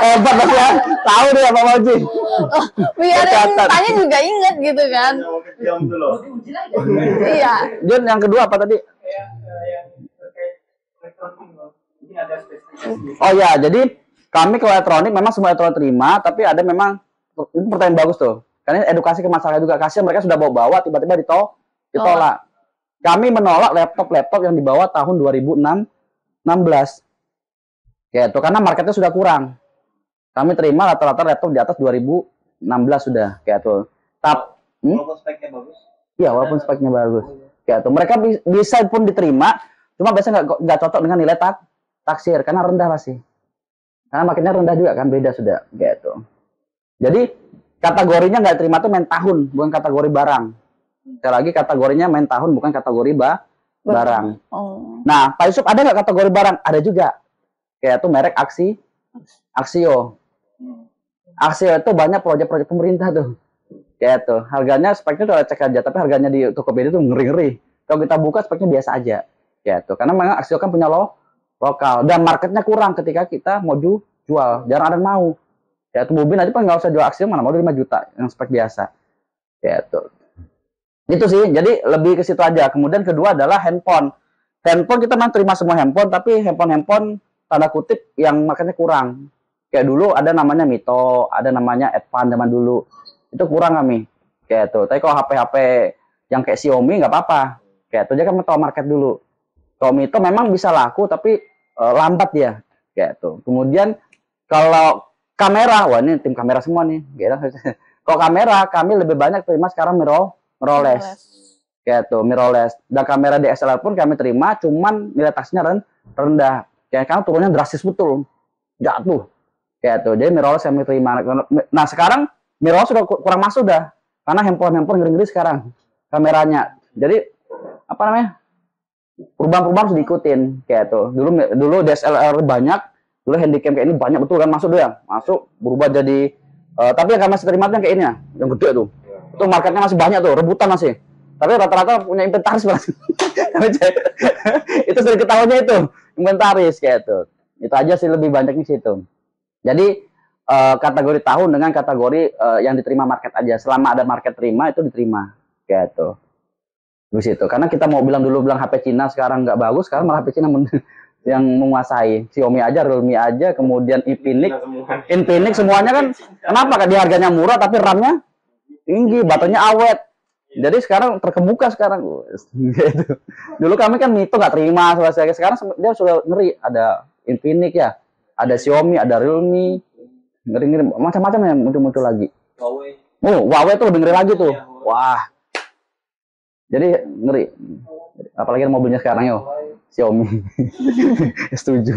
hebat Mas ya. Tahu dia apa Moji. Oh, biar yang tanya juga inget gitu kan. Jam tuh loh. Iya. Jun yang kedua apa tadi? Kayak yang terkait elektronik mungkin ada spesifikasi. Oh ya, jadi kami ke elektronik memang semua elektronik terima, tapi ada memang itu pertanyaan bagus tuh. Karena edukasi ke masyarakat juga, kasihan mereka sudah bawa tiba-tiba ditolak. Kami menolak laptop yang dibawa tahun 2016. Kayak itu karena marketnya sudah kurang. Kami terima rata-rata laptop di atas 2016 sudah kayak itu. Walaupun speknya bagus. Iya, walaupun speknya bagus. Kayak itu. Mereka bisa pun diterima, cuma biasanya nggak cocok dengan nilai taksir karena rendah masih. Karena marketnya rendah juga kan, beda sudah kayak itu. Jadi kategorinya nggak terima tuh main tahun, bukan kategori barang. Sekali lagi kategorinya main tahun, bukan kategori barang. Oh. Nah, Pak Yusuf ada nggak kategori barang? Ada juga. Kayak itu merek Aksio. Aksio itu banyak proyek-proyek pemerintah tuh. Kayak itu. Harganya speknya tuh cek aja, tapi harganya di Tokopedia tuh ngeri-ngeri. Kalau kita buka speknya biasa aja. Kayak itu. Karena memang Aksio kan punya lokal dan marketnya kurang ketika kita mau jual. Jarang ada yang mau. Ya itu Bubin aja nggak usah jual Aksio, mana mau 5 juta yang spek biasa. Kayak itu. Itu sih, jadi lebih ke situ aja. Kemudian kedua adalah handphone. Handphone kita memang terima semua handphone, tapi handphone tanda kutip yang marketnya kurang. Kayak dulu ada namanya Mito, ada namanya Advan zaman dulu. Itu kurang kami. Kayak itu. Tapi kalau HP-HP yang kayak Xiaomi nggak apa-apa. Kayak itu aja kan tahu market dulu. Kalau Mito memang bisa laku, tapi lambat ya. Kayak itu. Kemudian kalau kamera, wah ini tim kamera semua nih. Kalau kamera, kami lebih banyak terima sekarang mirrorless. Kayak tuh, mirrorless. Dan kamera DSLR pun kami terima, cuman nilai taksinya rendah. Karena turunnya drastis betul. Jatuh. Kayak tuh, jadi mirrorless kami terima. Nah sekarang mirrorless sudah kurang masuk dah. Karena handphone ngeri-ngeri sekarang kameranya. Jadi, apa namanya? Perubahan-perubahan harus diikutin. Kayak tuh. Dulu DSLR banyak, dulu handycam kayak ini banyak betul kan masuk dia. Masuk, berubah jadi... tapi yang kami masih terima yang kayak ini ya, yang gede tuh. Itu marketnya masih banyak tuh, rebutan masih. Tapi rata-rata punya inventaris masih. Itu sering ketahuannya itu, inventaris kayak itu. Itu aja sih lebih banyaknya situ. Jadi kategori tahun dengan kategori yang diterima market aja. Selama ada market terima itu diterima kayak itu. Di situ. Karena kita mau bilang HP Cina sekarang nggak bagus, sekarang malah HP Cina yang menguasai. Xiaomi aja, Realme aja, kemudian Infinix semuanya kan. Kenapa kan dia harganya murah tapi RAM-nya tinggi, baterainya awet. Jadi sekarang terkemuka sekarang. Gitu. Dulu kami kan Mito nggak terima, sekarang dia sudah ngeri. Ada Infinix ya, ada Xiaomi, ada Realme, ngeri-ngeri macam-macam yang muncul-muncul lagi. Huawei tuh lebih ngeri lagi tuh. Wah. Jadi ngeri. Apalagi mobilnya sekarang yo. Xiaomi. Setuju.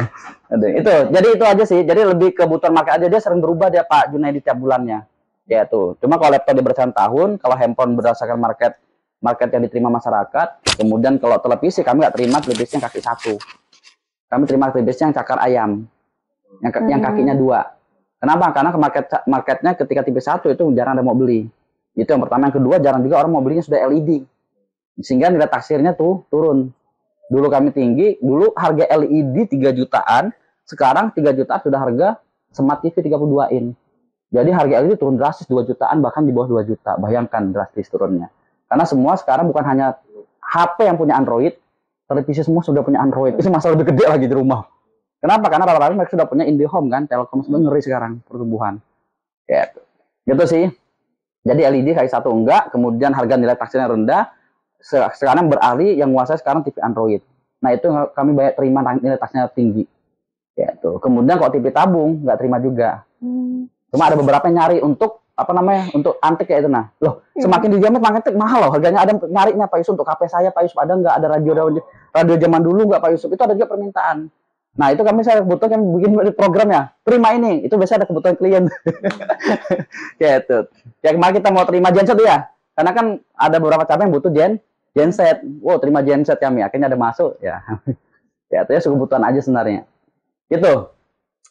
Jadi itu aja sih. Jadi lebih kebutuhan market aja, dia sering berubah dia Pak Junaidi tiap bulannya. Ya tuh. Cuma kalau laptop dia berdasarkan tahun, kalau handphone berdasarkan market yang diterima masyarakat. Kemudian kalau televisi kami nggak terima televisi yang kaki 1. Kami terima televisi yang cakar ayam. Yang kakinya 2. Kenapa? Karena marketnya ketika TV 1 itu jarang ada mau beli. Itu yang pertama. Yang kedua, jarang juga orang mau belinya sudah LED. Sehingga nilai taksirnya tuh turun. Dulu kami tinggi, dulu harga LED 3 jutaan, sekarang 3 jutaan sudah harga Smart TV 32 in. Jadi harga LED turun drastis 2 jutaan, bahkan di bawah 2 juta. Bayangkan drastis turunnya. Karena semua sekarang bukan hanya HP yang punya Android, televisi semua sudah punya Android. Itu masalah lebih gede lagi di rumah. Kenapa? Karena rata-rata mereka sudah punya IndiHome kan, Telkom sebenarnya ngeri sekarang pertumbuhan. Gitu sih. Jadi LED kayak 1 enggak, kemudian harga nilai taksirnya rendah. Sekarang beralih yang menguasai sekarang TV Android. Nah itu kami banyak terima nilai tasnya tinggi. Gitu. Kemudian kalau TV tabung nggak terima juga. Cuma ada beberapa yang nyari untuk apa namanya untuk antik kayak itu. Nah loh semakin dijamin makin mahal loh harganya. Ada nyarinya Pak Yusuf untuk HP saya Pak Yusuf ada nggak, ada radio zaman dulu nggak Pak Yusuf, itu ada juga permintaan. Nah itu saya kebutuhan bikin program ya, terima ini, itu biasanya ada kebutuhan klien. Gitu. Ya kemarin kita mau terima genset ya, karena kan ada beberapa cabang yang butuh genset. Wow terima genset kami, akhirnya ada masuk ya. Ya itu ya kebutuhan aja sebenarnya. Itu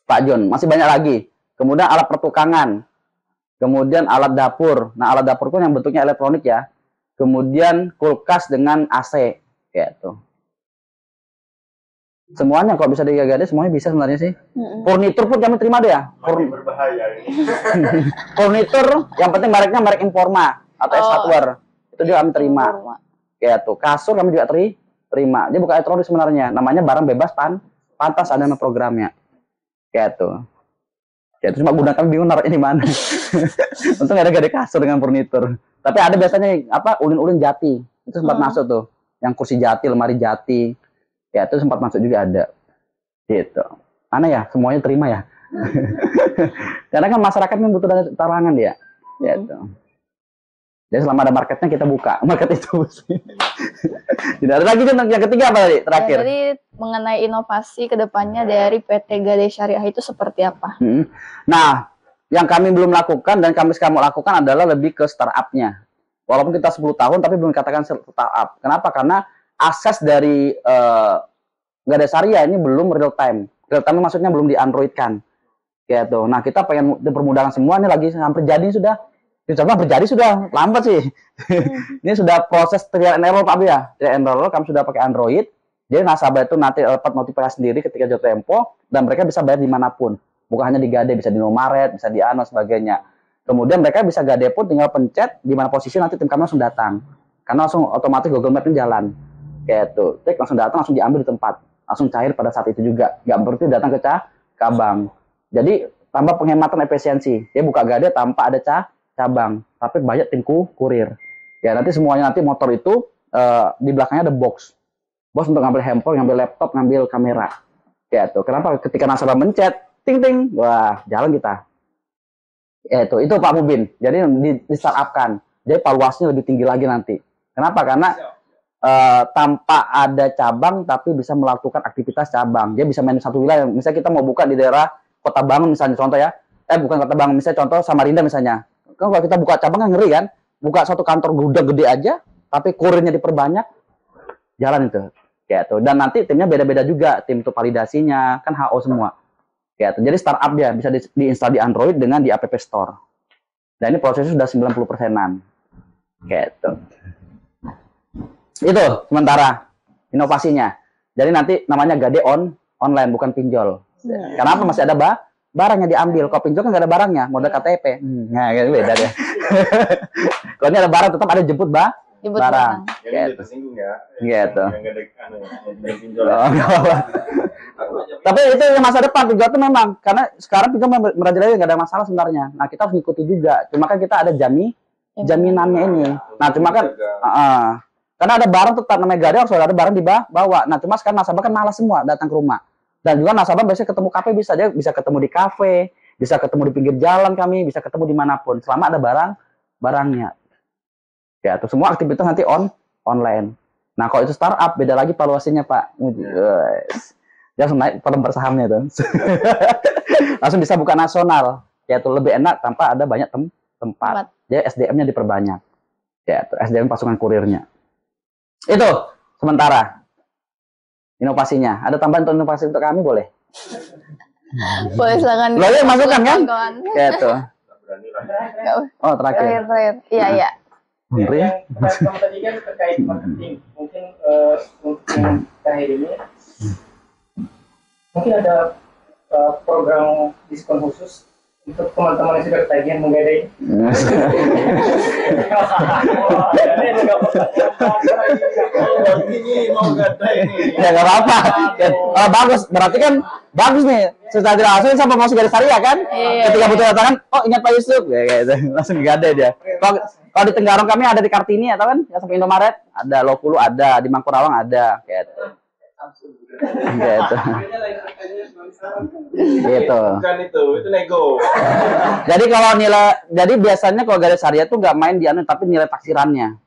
Pak John, masih banyak lagi. Kemudian alat pertukangan, kemudian alat dapur. Nah alat dapur pun yang bentuknya elektronik ya. Kemudian kulkas dengan AC, gitu. Semuanya kalau bisa digagade semuanya bisa sebenarnya sih. Furnitur pun kami terima deh ya. Berbahaya ini. Furnitur yang penting mereknya merek Informa atau S Hardware. Itu juga kami terima. Gitu. Kasur kami juga terima. Dia bukan elektronik sebenarnya. Namanya barang bebas pantas ada nama programnya. Gitu. Ya itu cuma guna kami bingung naruhnya di mana. Untung ada gade kasur dengan furnitur. Tapi ada biasanya apa ulin-ulin jati. Itu sempat masuk tuh. Yang kursi jati, lemari jati. Ya itu sempat masuk juga ada. Gitu. Aneh ya, semuanya terima ya. Karena kan masyarakat kan butuh tarangan dia. Gitu. Jadi selama ada marketnya kita buka market itu. Tidak ada lagi yang ketiga apa tadi terakhir? Ya, jadi mengenai inovasi kedepannya dari PT Gade Syariah itu seperti apa? Nah, yang kami belum lakukan dan kami sekarang mau lakukan adalah lebih ke startupnya. Walaupun kita 10 tahun tapi belum dikatakan startup. Kenapa? Karena akses dari Gade Syariah ini belum real time. Real time maksudnya belum di Android-kan. Gitu. Nah, kita pengen dipermudahkan semua ini lagi hampir jadi sudah. Coba terjadi sudah lambat sih. Ini sudah proses trial and error Pak ya. Trial and error kami sudah pakai Android. Jadi nasabah itu nanti dapat notifikasi sendiri ketika jatuh tempo dan mereka bisa bayar dimanapun. Bukan hanya di Gade, bisa di Nomaret, bisa di Ano sebagainya. Kemudian mereka bisa Gade pun tinggal pencet di mana posisi nanti tim kami langsung datang. Karena langsung otomatis Google Map ini jalan. Kayak itu. Tik langsung datang, langsung diambil di tempat. Langsung cair pada saat itu juga. Nggak berarti datang ke cabang. Jadi tambah penghematan efisiensi. Dia buka Gade tanpa ada cabang, tapi banyak tim kurir. Ya nanti semuanya nanti motor itu di belakangnya ada box untuk ngambil handphone, ngambil laptop, ngambil kamera. Ya tuh. Kenapa? Ketika nasabah mencet, ting ting, wah jalan kita. Ya itu Pak Mubin. Jadi di startupkan. Jadi valuasinya lebih tinggi lagi nanti. Kenapa? Karena tanpa ada cabang, tapi bisa melakukan aktivitas cabang. Dia bisa main satu wilayah. Misalnya kita mau buka di daerah Kota Bangun misalnya contoh ya. Bukan Kota Bangun, misalnya contoh Samarinda misalnya. Kalau kita buka cabang kan ngeri kan, buka satu kantor gudang gede aja, tapi kurirnya diperbanyak, jalan itu, kayak tuh. Dan nanti timnya beda-beda juga, tim untuk validasinya kan HO semua, kayak tuh. Jadi startup dia bisa diinstal di Android dengan di App Store. Dan ini prosesnya sudah 90%-an, kayak tuh. Itu sementara inovasinya. Jadi nanti namanya Gade online bukan pinjol. Kenapa masih ada barangnya diambil, kalau pinjol kan nggak ada barangnya, modal KTP. Nah, gitu beda deh. Kalau ini ada barang tetap ada jemput barang. Jadi tersinggung ya. Gitu. Yang nggak ada pinjol. Tapi itu yang masa depan pinjol itu memang karena sekarang pinjol merajalela nggak ada masalah sebenarnya. Nah kita harus ngikuti juga. Cuma kan kita ada jaminannya ini. Nah cuma kan karena ada barang tetap namanya Gade harus ada barang dibawa. Nah cuma sekarang nasabah kan malas semua datang ke rumah. Dan juga nasabah biasanya ketemu kafe dia bisa ketemu di kafe, bisa ketemu di pinggir jalan kami, bisa ketemu dimanapun selama ada barangnya. Ya, tuh semua aktivitas nanti online. Nah, kalau itu startup beda lagi valuasinya, Pak. Dia langsung naik per lembar sahamnya tuh. Langsung bisa buka nasional. Ya, itu lebih enak tanpa ada banyak tempat. Jadi SDM-nya diperbanyak. Ya, tuh SDM pasukan kurirnya. Itu sementara. Inovasinya. Ada tambahan untuk inovasi untuk kami boleh? Boleh silakan. Lo ya masukkan kan? Ya itu. Oh terakhir. Iya. Yang kamu tadi kan terkait marketing. Mungkin untuk yang terakhir ini, mungkin ada program diskon khusus untuk teman-teman yang sudah ketagihan menggadai. Ini mau gadai ini. Ya nggak apa-apa. Bagus. Berarti kan bagus nih. Setelah tidak langsung sampai masuk Gade Syariah kan? Ketika butuh datangan, oh ingat Pak Yusuf, ya gitu. Langsung digadai dia. Kalau di Tenggarong kami ada di Kartini atau kan? Ya sampai Indomaret ada, Lokulu ada, di Mangkurawang ada, kayak gitu. Gitu. Gitu. Bukan itu nego. Jadi biasanya kalau garis syariah tuh nggak main di anu, tapi nilai taksirannya.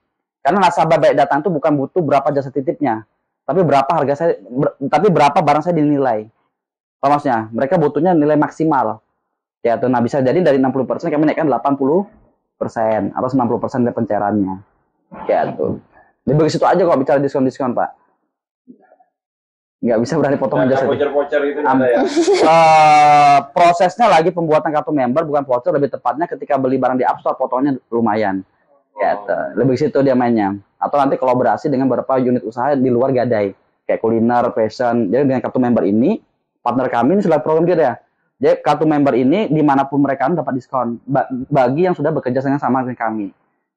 Karena nasabah baik datang tuh bukan butuh berapa jasa titipnya, tapi berapa berapa barang saya dinilai. Apa maksudnya? Mereka butuhnya nilai maksimal. Ya tuh, nah bisa jadi dari 60% kami naikkan 80% atau 90% dari pencairannya. Ya tuh. Di begitu aja kok bicara diskon-diskon, Pak. Nggak bisa berani potong jasa. Voucher itu ada ya. Prosesnya lagi pembuatan kartu member, bukan voucher, lebih tepatnya ketika beli barang di App Store potongnya lumayan. Gitu. Lebih situ dia mainnya. Atau nanti kolaborasi dengan beberapa unit usaha di luar Gadai, kayak kuliner, fashion. Jadi dengan kartu member ini, partner kami ini sudah program gitu ya. Jadi kartu member ini dimanapun mereka dapat diskon bagi yang sudah bekerja sama dengan kami.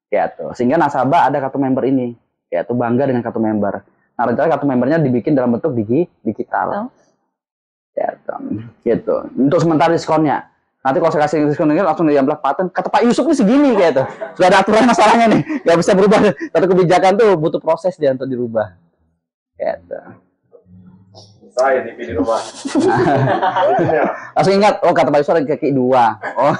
Gitu. Sehingga nasabah ada kartu member ini, yaitu bangga dengan kartu member. Nah, rencana kartu membernya dibikin dalam bentuk digital. Gitu. Untuk sementara diskonnya. Nanti kalau saya kasih diskon ini langsung diambil paten. Kata Pak Yusuf ini segini kayak itu. Sudah ada aturan masalahnya nih. Gak bisa berubah. Satu kebijakan tuh butuh proses dia untuk dirubah. Gitu. Saya TV di rumah. Langsung ingat, oh kata Pak Yusuf ada kaki 2. Oh,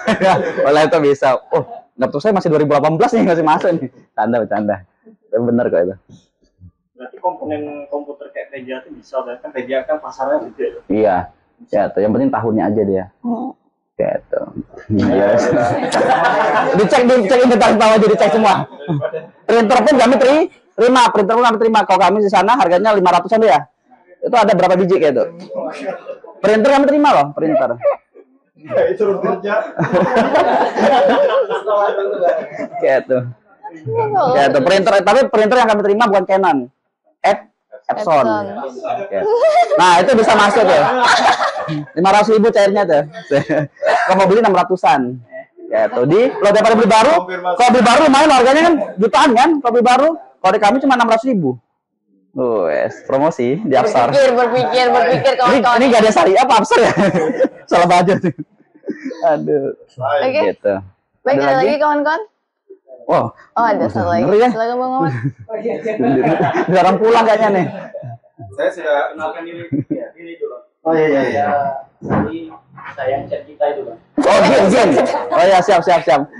oleh itu bisa. Oh, dapur saya masih 2018 nih, masih masuk nih. Bercanda. Bener kok itu. Berarti komponen komputer kayak Teja itu bisa, kan Teja kan pasarnya gede. Iya, ya tuh. Yang penting tahunnya aja dia. Gitu. Yes. dicek inventaris bawah aja, dicek semua. Printer pun kami terima. Kalau kami di sana harganya 500-an ya. Itu ada berapa biji kayak itu? Printer kami terima loh, printer. Itu kerja. Gitu. Gitu. Tapi printer yang kami terima bukan Canon. Epson. Nah, itu bisa masuk ya. 500.000 cairnya tuh. Kalau mau beli 600-an. Gitu. Kalau daripada beli baru, kalau beli baru lumayan harganya kan jutaan kan, kalau beli baru. Kalau di kami cuma 600.000. Promosi di App Store. Berpikir kawan-kawan. Ini gak ada syariah apa App Store ya? Salah baca tuh. Aduh. Oke. Gitu. Baik, ada lagi kawan-kawan? Oh, ada satu lagi. Ya? Silakan Bang Muhammad. Dilarang pulang kayaknya nih. Saya sudah Kenalkan diri dulu. Oh iya. Jadi saya chat kita itu Bang. Oh, Jin. Oh ya, siap.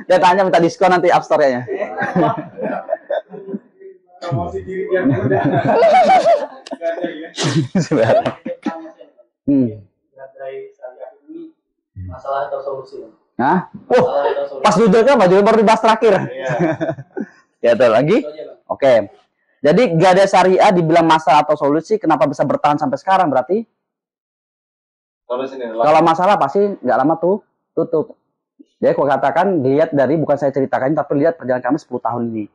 Dia tanya minta diskon nanti App Store-nya. Promosi diri yang muda. Dari syariah ini masalah atau solusi? Hah? Pas judulnya baru dibahas terakhir. Ya tuh lagi. Oke. Jadi gak ada syariah dibilang masalah atau solusi, kenapa bisa bertahan sampai sekarang berarti? Kalau masalah pasti nggak lama tuh tutup. Jadi aku katakan lihat dari bukan saya ceritakan tapi lihat perjalanan kami 10 tahun ini.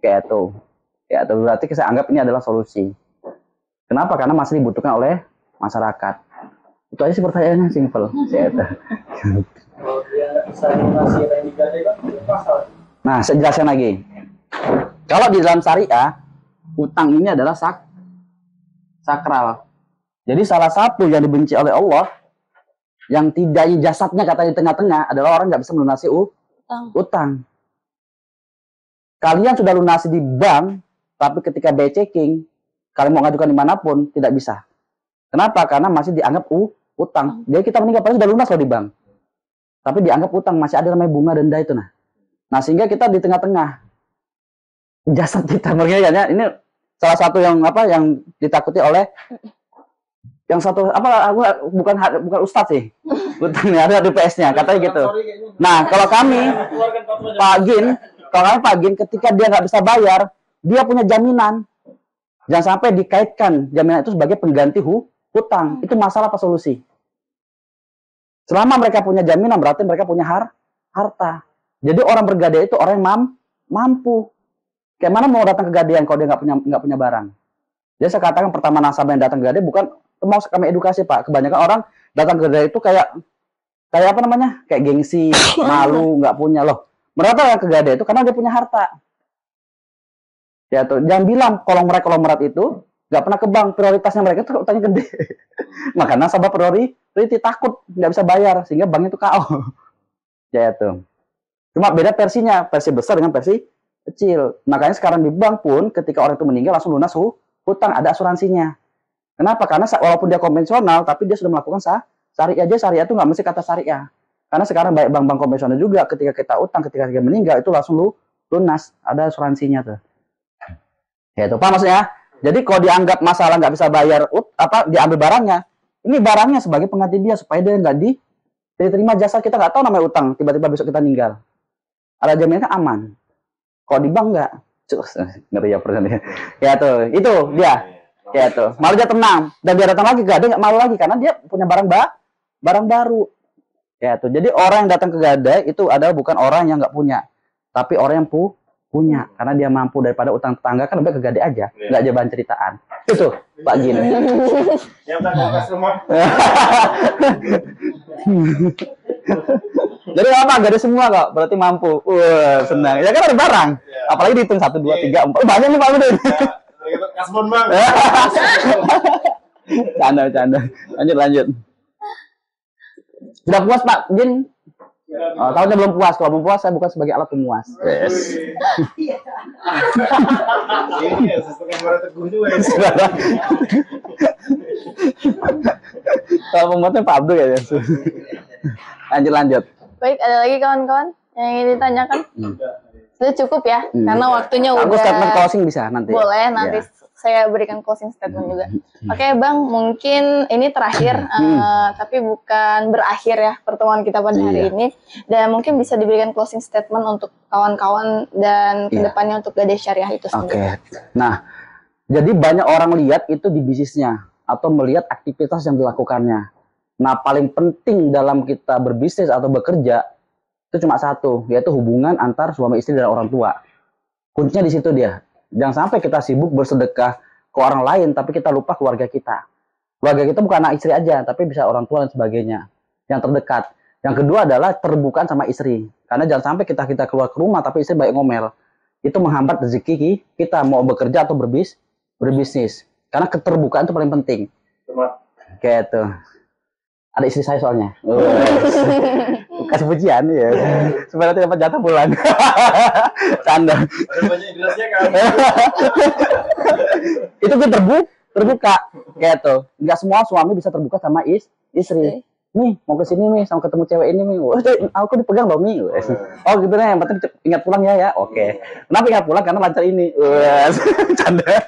Kayak itu. Ya, itu berarti saya anggap ini adalah solusi. Kenapa? Karena masih dibutuhkan oleh masyarakat. Itu aja sih pertanyaannya, simple. Kalau dia bisa lunasi yang digadai kan masalah. Nah, saya jelaskan lagi. Kalau di dalam syariah, utang ini adalah sakral. Jadi salah satu yang dibenci oleh Allah, yang tidak jasadnya katanya di tengah-tengah, adalah orang nggak bisa melunasi utang. Kalian sudah lunasi di bank, tapi ketika BI checking, kalian mau ngajukan dimanapun, tidak bisa. Kenapa? Karena masih dianggap utang. Jadi kita meninggal padahal sudah lunas loh di bank. Tapi dianggap utang, masih ada namanya bunga denda itu. Nah, sehingga kita di tengah-tengah. Jasad kita. Makanya ini salah satu yang ditakuti oleh yang satu bukan ustadz sih. Utangnya ada di PS-nya, katanya gitu. Nah, kalau kami Pak Gin ketika dia nggak bisa bayar, dia punya jaminan. Jangan sampai dikaitkan jaminan itu sebagai pengganti hutang. Itu masalah apa solusi? Selama mereka punya jaminan berarti mereka punya harta. Jadi orang bergadai itu orang yang mampu. Kayak mana mau datang ke gadaian kalau dia nggak punya barang? Jadi saya katakan pertama nasabah yang datang ke gadai bukan mau kami edukasi Pak. Kebanyakan orang datang ke gadai itu kayak apa namanya? Kayak gengsi, malu, nggak punya loh. Mereka yang ke gadai itu karena dia punya harta. Ya tuh, jangan bilang konglomerat itu nggak pernah ke bank, prioritasnya mereka tuh utangnya gede. Makanya nasabah priority takut nggak bisa bayar sehingga bank itu KO. Ya tuh. Cuma beda versinya, versi besar dengan versi kecil. Makanya sekarang di bank pun ketika orang itu meninggal langsung lunas hutang, ada asuransinya. Kenapa? Karena walaupun dia konvensional, tapi dia sudah melakukan syariah. Aja syariah itu nggak mesti kata syariah. Karena sekarang banyak bank-bank konvensional juga, ketika kita utang, ketika kita meninggal, itu langsung lunas. Ada asuransinya tuh. Ya itu, Pak maksudnya. Jadi kalau dianggap masalah nggak bisa bayar, diambil barangnya, ini barangnya sebagai pengganti dia, supaya dia nggak diterima jasa. Kita nggak tahu namanya utang, tiba-tiba besok kita meninggal. Ada jaminannya aman. Kalau di bank nggak. Ngeri ya persennya. Ya tuh, itu dia. Ya tuh, malu dia tenang. Dan dia datang lagi, Gadai nggak malu lagi, karena dia punya barang baru. Ya tuh, jadi orang yang datang ke Gadai itu adalah bukan orang yang nggak punya, tapi orang yang punya, karena dia mampu. Daripada utang tetangga, kan lebih ke Gadai aja, nggak aja bahan ceritaan. Itu Pak Jin. Yang tak kulkas rumah. Jadi apa? Gadai semua kok, berarti mampu. Wah, senang. Ya kan ada barang. Apalagi dihitung 1, 2, 3, 4. Banyak nih Pak Udin. Kasbon bang. Canda. Lanjut. Sudah puas Pak Jin? Oh, tahunnya belum puas. Kalau belum puas, saya bukan sebagai alat pemuas. Yes. Ini ya sesuatu yang baru teguh juga. Kalau pemuasnya Pak Abdul ya. Lanjut. Baik, ada lagi kawan-kawan yang ingin ditanyakan? Sudah cukup ya, karena waktunya Aku udah. statement closing bisa nanti. Boleh, nanti saya berikan closing statement juga. Oke Bang, mungkin ini terakhir, tapi bukan berakhir ya pertemuan kita pada hari ini. Dan mungkin bisa diberikan closing statement untuk kawan-kawan dan kedepannya untuk Gadai Syariah itu sendiri. Nah, jadi banyak orang lihat itu di bisnisnya atau melihat aktivitas yang dilakukannya. Nah, paling penting dalam kita berbisnis atau bekerja itu cuma satu, yaitu hubungan antar suami istri dan orang tua. Kuncinya di situ dia. Jangan sampai kita sibuk bersedekah ke orang lain, tapi kita lupa keluarga kita. Keluarga kita bukan anak istri aja, tapi bisa orang tua dan sebagainya. Yang terdekat. Yang kedua adalah terbukaan sama istri. Karena jangan sampai kita keluar ke rumah, tapi istri baik ngomel. Itu menghambat rezeki kita mau bekerja atau berbisnis. Karena keterbukaan itu paling penting. Kayak itu. Ada istri saya soalnya. Kasih pujian ya. Supaya nanti dapat jatah pulang. Canda. Ada banyak jelasnya kan. Itu kan terbuka kayak tuh. Enggak semua suami bisa terbuka sama istri. Nih, mau ke sini nih sama ketemu cewek ini nih. Aku dipegang loh Mi. Oh gitu nih, yang penting ingat pulang ya. Oke. Kenapa ingat pulang? Karena lancar ini. Canda.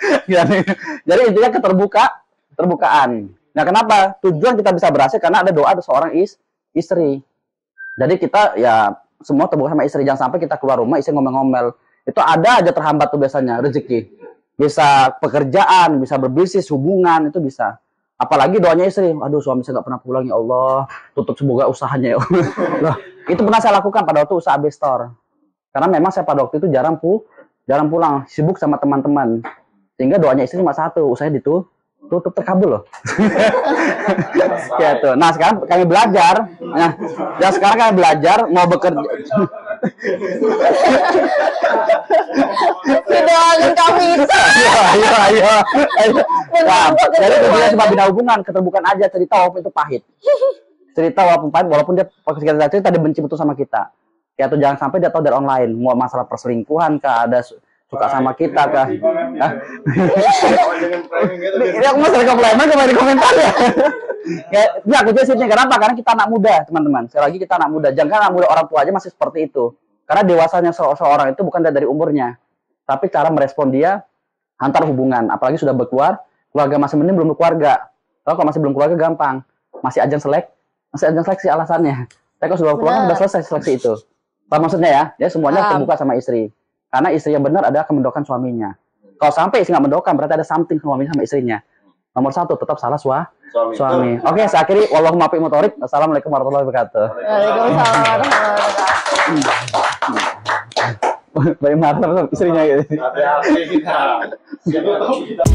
Jadi intinya keterbukaan. Nah, kenapa? Tujuan kita bisa berhasil karena ada doa seorang istri. Jadi kita ya semua terbuka sama istri. Jangan sampai kita keluar rumah istri ngomel-ngomel. Itu ada aja terhambat tuh biasanya rezeki. Bisa pekerjaan, bisa berbisnis, hubungan, itu bisa. Apalagi doanya istri. Aduh, suami saya nggak pernah pulang ya Allah. Tutup semoga usahanya ya Allah. Nah, itu pernah saya lakukan pada waktu usaha Abestor. Karena memang saya pada waktu itu jarang pulang, sibuk sama teman-teman. Sehingga doanya istri cuma satu, usahanya tutup terkabul loh. Ya tuh. Nah sekarang kami belajar. Nah, dan sekarang kami belajar mau bekerja. Doakan kami itu. Ayo. Nah, jadi kerja cuma bina hubungan, keterbukaan aja, cerita walaupun itu pahit. Cerita walaupun pahit, walaupun dia kita cerita dia benci betul sama kita. Ya tuh jangan sampai dia tahu dari online, mau masalah perselingkuhan kah, ada suka sama kita kah? Ini aku masih komplain di komentar ya. Ya aku jelasin kenapa? Karena kita anak muda, teman-teman. Sekali lagi kita anak muda. Jangan anak muda orang tua aja masih seperti itu. Karena dewasanya seorang itu bukan dari umurnya, tapi cara merespon dia antar hubungan. Apalagi sudah keluarga masih mending belum berkeluarga. Kalau masih belum keluarga gampang, masih ajang seleksi alasannya. Tapi kalau sudah keluarga udah selesai seleksi itu. Apa maksudnya ya? Dia semuanya terbuka sama istri. Karena istri yang benar adalah akan mendoakan suaminya. Kalau sampai istri nggak mendoakan, berarti ada something suaminya sama istrinya. Nomor satu, tetap salah suami. Oke, saya akhiri. Wallahumma a'lam bishawab. Assalamualaikum warahmatullahi wabarakatuh. Waalaikumsalam warahmatullahi wabarakatuh. Baik, maaf istrinya gitu. Ada kita.